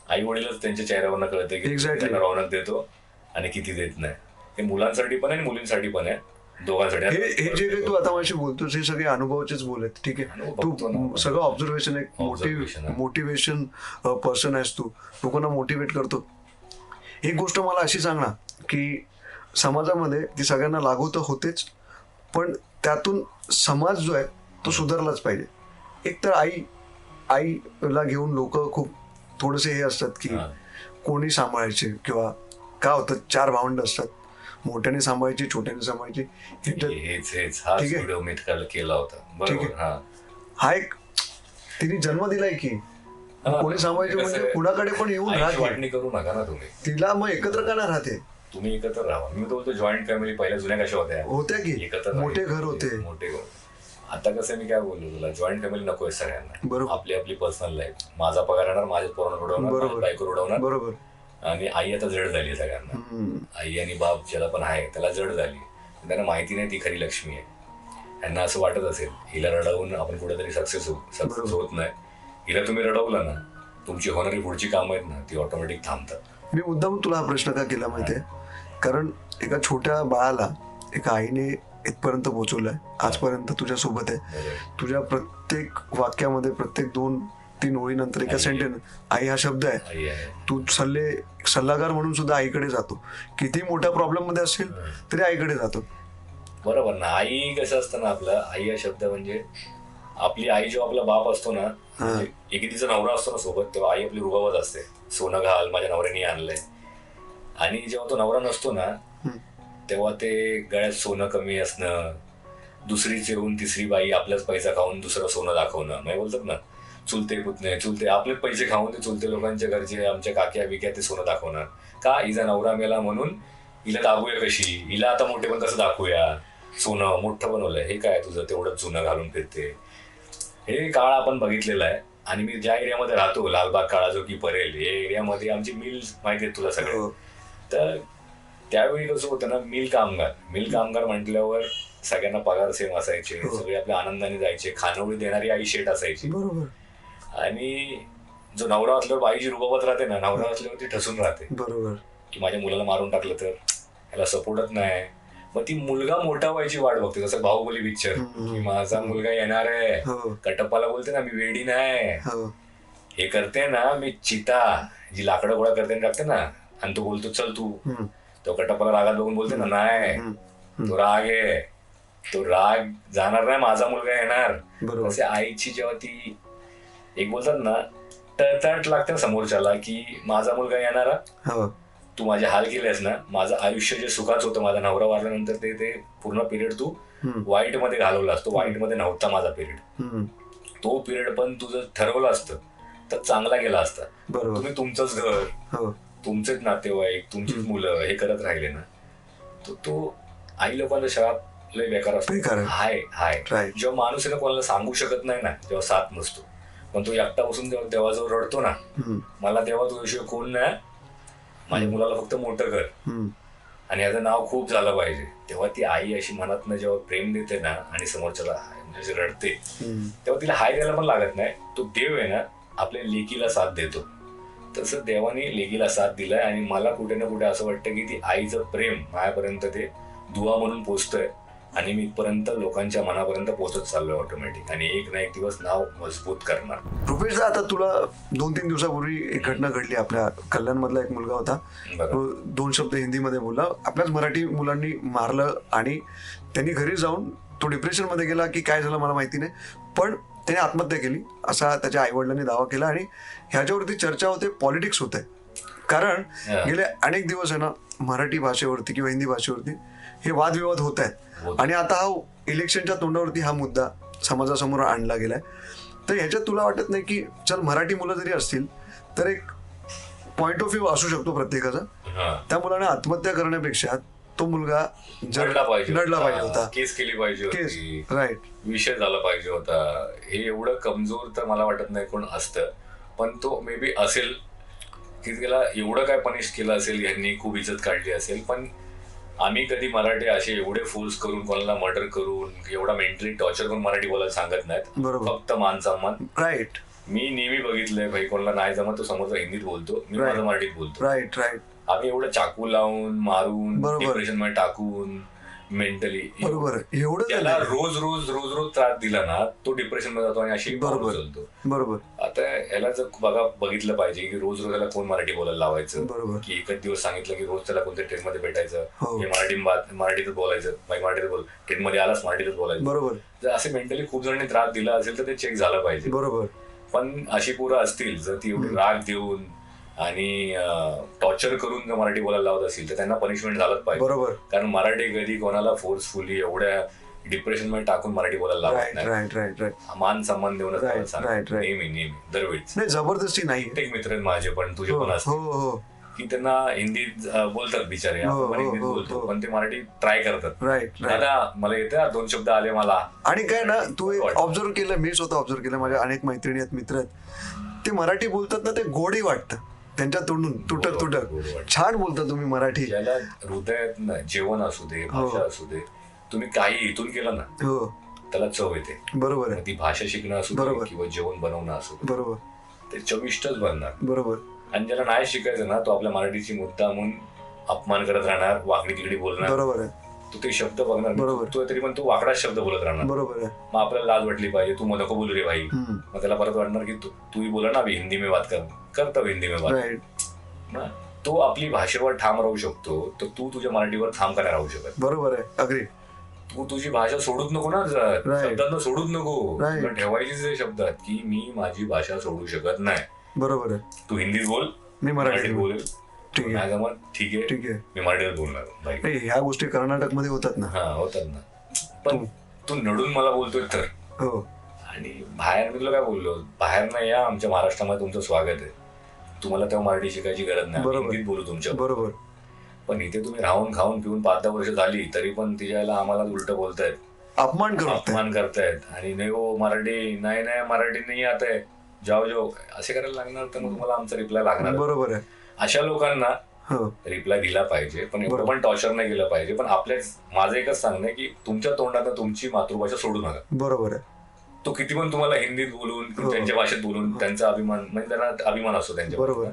आई वडीलच त्यांच्या चेहऱ्यावरनं कळते की Exactly. त्यांना रौनक देतो आणि किती देत नाही. हे मुलांसाठी पण आहे आणि मुलींसाठी पण आहे, दोघांसाठी. हे जे काही तू आता माझी बोलतोस हे सगळे अनुभवाचेच बोल आहेत. ठीक आहे, अनुभव बघतो ना तू आपण. सगळं ऑब्झर्वेशन एक Observation आहे. मोटिवेशन पर्सन आहेस तू, लोकांना मोटिवेट करतो. एक गोष्ट मला अशी सांग ना की समाजामध्ये ती सगळ्यांना लागू तर होतेच, पण त्यातून समाज जो आहे तो सुधारलाच पाहिजे. एक तर आईला घेऊन लोक खूप थोडेसे हे असतात की हा. कोणी सांभाळायचे, किंवा काय होतं 4 भावंड असतात, मोठ्याने सांभाळायची, छोट्याने सांभाळायची. हेच हाच ठीक आहे. व्हिडिओ मी केला होता. ठीक बरोबर. आहे. हा, हा एक तिने जन्म दिलाय की कोणी सांभाळायचे, कसं म्हणजे आहे, कुणाकडे पण येऊन आईची राहते, वाटणी करू नका ना तुम्ही. तिला मग एकत्र का नाही राहते. तुम्ही एकत्र राहा. मी बोलतो जॉईंट फॅमिली पहिल्या जुन्या कशा होत्या, होत्या की एकत्र मोठे राहायचे. घर होते. मोठे घर. आता कसं मी काय बोललो तुला, जॉईंट फॅमिली नकोय सगळ्यांना. बरोबर. आपली आपली पर्सनल लाईफ, माझा पगार येणार, माझ्या पोरांना उडवणार, बरोबर. माझ्या बायको उडवणार. बरोबर. आणि आई आता जड झाली सगळ्यांना. हम्म. आई आणि बाप ज्याला पण आहे त्याला जड झाली. त्यांना माहिती नाही ती खरी लक्ष्मी आहे. त्यांना असं वाटत असेल हिला रडवून आपण कुठेतरी सक्सेस बरोबर. होत नाही. हिला तुम्ही रडवलं ना, तुमची होणारी पुढची कामं आहेत ना ती ऑटोमॅटिक थांबतात. मी मुद्दाम तुला हा प्रश्न का केला माहितीये, कारण एका छोट्या बाळाला एका आईने इथपर्यंत पोहोचवलंय, आजपर्यंत तुझ्या सोबत आहे. बरोबर. तुझ्या प्रत्येक वाक्यामध्ये, प्रत्येक 2-3 ओळीनंतर एका सेंटेन्स आई हा शब्द आहे. आई आहे. तू सल्लागार म्हणून सुद्धा आईकडे जातो. किती मोठ्या प्रॉब्लेम मध्ये असेल तरी आईकडे जातो. बरोबर ना. आई कसं असतं ना, आपलं आई हा शब्द म्हणजे आपली आई जेव्हा आपला बाप असतो ना, म्हणजे एकीचा नवरा असतो ना सोबत, तेव्हा आई आपली रुबावत असते, सोनं घाल माझ्या नवऱ्याने आणलंय. आणि जेव्हा तो नवरा नसतो ना तेव्हा ते गळ्यात सोनं कमी असणं, दुसरीच येऊन तिसरी बाई आपल्याच पैसा खाऊन दुसरं सोनं दाखवणं. नाही बोलतात ना, चुलते पुतणे, चुलते आपले पैसे खाऊन ते चुलते लोकांच्या घरचे, आमच्या काक्या बिक्या ते सोनं दाखवणार. का? हिचा नवरा मेला म्हणून हिला दाखवूया कशी, हिला आता मोठे पण कसं दाखवूया, सोनं मोठं बनवलंय, हे काय तुझं तेवढंच जुनं घालून फिरते. हे काळ आपण बघितलेला आहे. आणि मी ज्या एरियामध्ये राहतो, लालबाग काळा जो की परेल, हे एरियामध्ये आमची मिल्स माहिती आहेत तुला सगळे. तर त्यावेळी कसं होतं ना, मिल कामगार म्हटल्यावर सगळ्यांना पगार सेम असायचे, सगळे आपल्या आनंदाने जायचे, खानवळी देणारी आई शेट असायची. बरोबर. आणि जो नवरा असल्यावर बाईची रुबाबत राहते ना, नवरा असल्यावर ती ठसून राहते. बरोबर. की माझ्या मुलाला मारून टाकलं तर ह्याला सपोर्टच नाही. मग ती मुलगा मोठा व्हायची वाट बघते. जसं बाहुबली पिक्चर, की माझा मुलगा येणार आहे, कटप्पाला बोलते ना मी वेडी नाही, हे करते ना मी चिता, जी लाकडं गोळा करते आणि टाकते ना, आणि तो बोलतो चल तू, तो कटप्पाला रागात बघून बोलते ना नाही, तो राग आहे, तो राग जाणार नाही, माझा मुलगा येणार. असे आईची जेव्हा ती एक बोलतात ना टळतट लागते ना समोरच्याला, की माझा मुलगा येणारा, तू माझे हाल केलेस ना, माझं आयुष्य जे सुखाचं होतं माझा नवरा वारल्यानंतर ते पूर्ण पिरियड तू वाईट मध्ये घालवलास. तो वाईट मध्ये नव्हता माझा पिरियड. तो पिरियड पण तू जर ठरवलं असतं तर चांगला गेला असता. तुम्ही तुमचंच घर, तुमचेच नातेवाईक, तुमचीच मुलं हे करत राहिले ना, तर तो आई लोकांचा शाप लय बेकार असतो. हाय जेव्हा माणूस आहे ना कोणाला सांगू शकत नाही ना, जेव्हा साथ नसतो, पण तो एकटा बसून जेव्हा देवाजवळ रडतो ना, मला तेव्हा तुझ्याशिवाय कोण नाही, माझ्या मुलाला फक्त मोठं कर आणि याचं नाव खूप झालं पाहिजे, तेव्हा ती आई अशी मनातनं जेव्हा प्रेम देते ना आणि समोरच्याला म्हणजे रडते, तेव्हा तिला हाय द्यायला पण लागत नाही. तो देव आहे ना आपल्या लेकीला साथ देतो. तसं देवाने लेकीला साथ दिलाय आणि मला कुठे ना कुठे असं वाटतं की ती आईचं प्रेम माझ्यापर्यंत ते दुवा म्हणून पोचतंय आणि मी इथपर्यंत लोकांच्या मनापर्यंत पोहोचत चाललोय ऑटोमॅटिक, आणि एक ना एक दिवस नाव मजबूत करणार. रुपेशदा, आता तुला 2-3 दिवसापूर्वी एक घटना घडली. आपल्या कल्याण मधला एक मुलगा होता, तो 2 शब्द हिंदीमध्ये बोलला, आपल्याच मराठी मुलांनी मारलं आणि त्यांनी घरी जाऊन तो डिप्रेशन मध्ये गेला की काय झालं मला माहिती नाही, पण त्याने आत्महत्या केली असा त्याच्या आई वडिलांनी दावा केला. आणि ह्याच्यावरती चर्चा होते, पॉलिटिक्स होत आहे, कारण गेले अनेक दिवस आहे ना मराठी भाषेवरती किंवा हिंदी भाषेवरती हे वादविवाद होत आहेत. आणि आता हा इलेक्शनच्या तोंडावरती हा मुद्दा समाजासमोर आणला गेलाय. तर ह्याच्यात तुला वाटत नाही की चल मराठी मुलं जरी असतील तर एक पॉइंट ऑफ व्ह्यू असू शकतो प्रत्येकाचा, त्या मुलाने आत्महत्या करण्यापेक्षा तो मुलगा लढला पाहिजे होता, केस केली पाहिजे होती, राईट, विषय झाला पाहिजे होता. हे एवढं कमजोर तर मला वाटत नाही कोण असतं, पण तो मे बी असेल की त्याला एवढं काय पनिश केलं असेल, यांनी खूप इज्जत काढली असेल. पण आम्ही कधी मराठी असे एवढे फोर्स करून कोणाला मर्डर करून एवढा मेंटली टॉर्चर करून मराठी बोलायला सांगत नाहीत. फक्त मान सन्मान. राईट. मी नेहमी बघितलंय भाई, कोणाला नाही जमत तो समोरचा हिंदीत बोलतो, मी माझं मराठीत बोलतो. Right right. आम्ही एवढं चाकू लावून मारून डिप्रेशन मध्ये टाकून मेंटली बरोबर एवढं त्याला रोज रोज रोज रोज त्रास दिला ना, तो डिप्रेशन मध्ये जातो आणि अशी चालतो. बरोबर. आता याला जर बघितलं पाहिजे की रोज रोज त्याला कोण मराठी बोलायला लावायचं, की एकच दिवस सांगितलं की रोज त्याला कोणत्या ट्रेन मध्ये भेटायचं, हे मराठीतच बोलायचं, मराठीत बोल, ट्रेन मध्ये आलाच मराठीतच बोलायचं. बरोबर. जर असे मेंटली खूप जणांनी त्रास दिला असेल तर ते चेक झालं पाहिजे. बरोबर. पण अशी पोरं असतील जर ती एवढी राग देऊन आणि टॉर्चर करून जर मराठी बोलायला लावत असेल तर त्यांना पनिशमेंट झालंच पाहिजे. बरोबर. कारण मराठी कधी कोणाला फोर्सफुली एवढ्या डिप्रेशन मध्ये टाकून मराठी बोलायला लावत नाही. मान सन्मान देऊनच नेहमी नेहमी दरवेळेस. नाही जबरदस्ती नाही. एक मित्र आहेत माझे पण तुझे पण असतील की त्यांना हिंदीत बोलतात बिचारे, आपण हिंदीत बोलतो पण ते मराठी ट्राय करतात. दादा मला येतं 2 शब्द आले मला. आणि काय ना तू ऑब्झर्व केलं, मी स्वतः ऑब्झर्व केलं, माझ्या अनेक मैत्रिणी आहेत, मित्र आहेत, ते मराठी बोलतात ना ते गोडी वाटतं त्यांच्या तोंडून, तुटक तुटक छान बोलता तुम्ही मराठी. ज्याला हृदयात ना जेवण असू दे, भाषा असू दे, तुम्ही काही इथून केलं ना त्याला चव येते. बरोबर. ती भाषा शिकणं असू दे किंवा जेवण बनवणं असू दे, बरोबर, ते चविष्टच बनणार. बरोबर. आणि ज्याला नाही शिकायचं ना तो आपल्या मराठीची मुद्दा म्हणून अपमान करत राहणार, वाकडी तिकडी बोलणार. बरोबर आहे. तू ते शब्द बघणार, बरोबर, तरी पण तू वाकडाच शब्द बोलत राहणार. बरोबर आहे. मग आपल्याला लाज वाटली पाहिजे, तू नको बोलू रे भाई, मग त्याला परत वाटणार की तूही बोला ना, हिंदी में बात करता हिंदी में बात. तो आपली भाषेवर ठाम राहू शकतो तर तू तुझ्या मराठीवर ठाम करायला राहू शकत. बरोबर आहे. अगदी. तू तुझी भाषा सोडूच नको ना, शब्दांना सोडूच नको, ठेवायचीच शब्दात की मी माझी भाषा सोडू शकत नाही. बरोबर आहे. तू हिंदीत बोल, मी मराठीत बोलेल, ठीक आहे मी मराठीत बोलणार. ह्या गोष्टी कर्नाटक मध्ये होतात ना. होतात ना. पण तू नडून मला बोलतोय तर. हो. आणि बाहेर मी तुला काय बोललो, बाहेर नाही या, आमच्या महाराष्ट्रामध्ये तुमचं स्वागत आहे, तुम्हाला तेव्हा मराठी शिकायची गरज नाही, हिंदीत बोलू तुमच्या. बरोबर. पण इथे तुम्ही राहून खाऊन पिऊन 5-10 वर्ष झाली तरी पण तिच्याला आम्हाला उलट बोलतायत, अपमान करतायत. आणि नाही हो मराठी नाही मराठी नाही आता आहे, जाओ असे करायला लागणार तर मग तुम्हाला आमचा रिप्लाय लागणार. बरोबर आहे. अशा लोकांना रिप्लाय दिला पाहिजे, पण एवढं पण टॉर्चर नाही केलं पाहिजे. पण माझं एकच सांगणं आहे की तुमच्या तोंडात तुमची मातृभाषा सोडू नका. बरोबर आहे. तो किती पण तुम्हाला हिंदीत बोलून त्यांच्या भाषेत बोलून त्यांचा अभिमान, म्हणजे त्यांना अभिमान असतो त्यांच्या. बरोबर.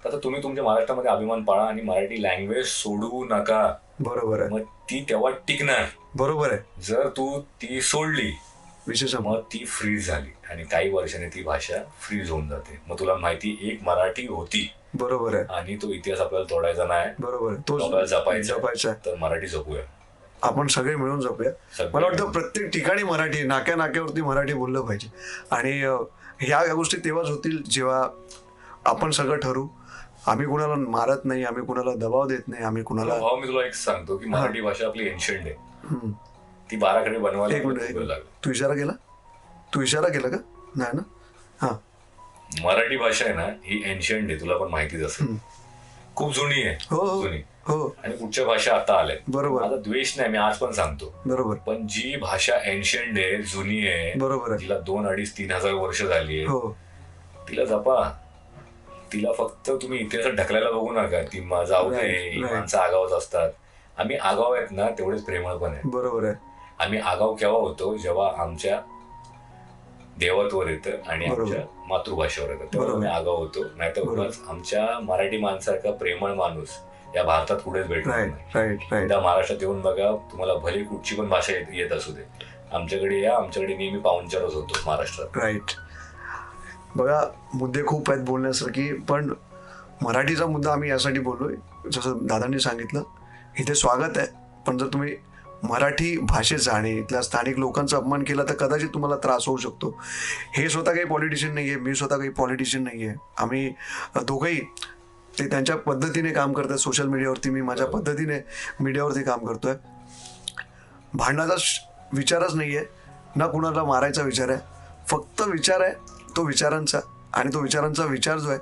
आता तुम्ही तुमच्या महाराष्ट्रामध्ये अभिमान पाळा आणि मराठी लँग्वेज सोडू नका. बरोबर आहे. मग ती तेव्हा टिकणार. बरोबर आहे. जर तू ती सोडली विशेष मग ती फ्रीज झाली आणि काही वर्षांनी ती भाषा फ्रीज होऊन जाते. मग तुला माहिती एक मराठी होती. बरोबर आहे. आणि तो इतिहास आपल्याला तोडायचा नाही. बरोबर. तो आपल्याला जपायचा. तर मराठी जपूया, आपण सगळे मिळून जपूया. मला वाटतं प्रत्येक ठिकाणी मराठी, नाक्यावरती मराठी बोललं पाहिजे. आणि ह्या गोष्टी तेव्हाच होतील जेव्हा आपण सगळं ठरवू, आम्ही कुणाला मारत नाही, आम्ही कुणाला दबाव देत नाही, आम्ही कुणाला भाऊ मी तुला एक सांगतो की मराठी भाषा आपली एन्शंट आहे. हम्म. ती बाराखडी बनवायला एक खूप मिनिट वेळ लागला. तू इशारा केला का? नाही ना? हा. मराठी भाषा आहे ना ही एन्शंट आहे, तुला पण माहितीच असेल. खूप जुनी आहे, हो खूप हो जुनी. हो आणि कुठच्या भाषा आता आल्या. बरोबर. माझा द्वेष नाही, मी आज पण सांगतो. बरोबर पण जी भाषा एन्शंट आहे, जुनी आहे, बरोबर आहे. तिला 2, 2.5, 3,000 वर्ष झाली आहे, हो तिला जपा. तिला फक्त तुम्ही इतिहासात ढकलायला बघू नका. ती जाऊ दे, Right, ही right. माणसं आगावच असतात. आम्ही आगाव आहेत ना तेवढेच प्रेमळ पण आहे. बरोबर आहे. आम्ही आगाव केव्हा होतो जेव्हा आमच्या देवत्वर येतं आणि बरोबर. आमच्या मातृभाषेवर येतं तेव्हा बरोबर. आम्ही आगाव होतो. नाही तर बरोबर. उगाच आमच्या मराठी माणसारखा प्रेमळ माणूस या भारतात कुठेच भेटणार राईट नाही. Right right. एकदा महाराष्ट्रात येऊन बघा, तुम्हाला भले कुठची पण भाषा येत असू दे, आमच्याकडे या. आमच्याकडे नेहमी पाहुणचारच होतो महाराष्ट्रात. राईट. बघा मुद्दे खूप आहेत बोलण्यासारखी, पण मराठीचा मुद्दा आम्ही यासाठी बोललोय, जसं दादांनी सांगितलं इथे स्वागत आहे, पण जर तुम्ही मराठी भाषेचा आणि इथल्या स्थानिक लोकांचा अपमान केला तर कदाचित तुम्हाला त्रास होऊ शकतो. हे स्वतः काही पॉलिटिशियन नाही आहे, मी स्वतः काही पॉलिटिशियन नाही आहे. आम्ही दोघंही ते त्यांच्या पद्धतीने काम करतात सोशल मीडियावरती, मी माझ्या पद्धतीने मीडियावरती काम करतोय. भांडणाचा विचारच नाही आहे, ना कुणाला मारायचा विचार आहे. फक्त विचार आहे तो विचारांचा, आणि तो विचारांचा विचार जो आहे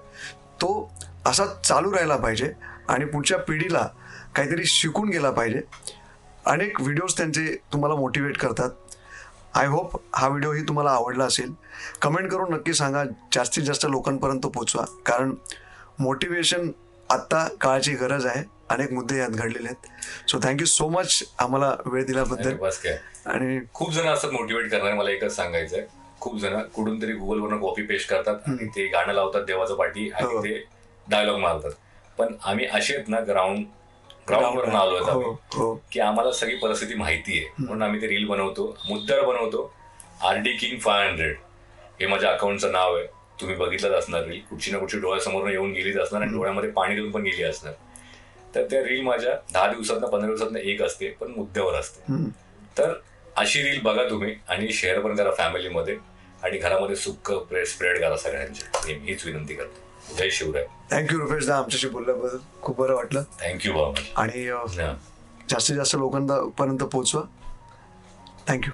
तो असा चालू राहिला पाहिजे आणि पुढच्या पिढीला काहीतरी शिकून गेला पाहिजे. अनेक व्हिडिओज त्यांचे तुम्हाला मोटिवेट करतात. आय होप हा व्हिडिओही तुम्हाला आवडला असेल. कमेंट करून नक्की सांगा, जास्तीत जास्त लोकांपर्यंत पोचवा, कारण मोटिवेशन आत्ता काळाची गरज आहे. अनेक मुद्दे यात घडलेले आहेत. सो थँक्यू सो मच आम्हाला वेळ दिल्याबद्दल. बस काय, आणि खूप जण असतात मोटिवेट करणारे. मला एकच सांगायचं आहे, खूप जण कुठून तरी गुगलवरनं कॉपी पेस्ट करतात आणि ते गाणं लावतात देवाचं पाठी आणि हो. ते डायलॉग मारतात. पण आम्ही असे आहेत ना ग्राउंडवर आलो हो आम्ही, हो की आम्हाला सगळी परिस्थिती माहिती आहे, म्हणून आम्ही ते रील बनवतो, मुद्दार बनवतो. RD King 500 हे माझ्या अकाउंटचं नाव आहे. तुम्ही बघितलंच असणार रील, कुठची ना कुठची डोळ्यासमोर येऊन गेलीच असणार आणि डोळ्यामध्ये पाणी देऊन पण गेली असणार. तर त्या रील माझ्या 10 दिवसातनं 15 दिवसातनं एक असते, पण मुद्द्यावर असते. तर अशी रील बघा तुम्ही आणि शेअर पण करा फॅमिलीमध्ये, आणि घरामध्ये सुख स्प्रेड करा सगळ्यांचे. हीच विनंती करतो. जय शिवराय. थँक्यू रुपेश दा आमच्याशी बोलल्याबद्दल, खूप बरं वाटलं. थँक्यू भाऊ. आणि जास्तीत जास्त लोकांपर्यंत पोहोचवा. थँक्यू.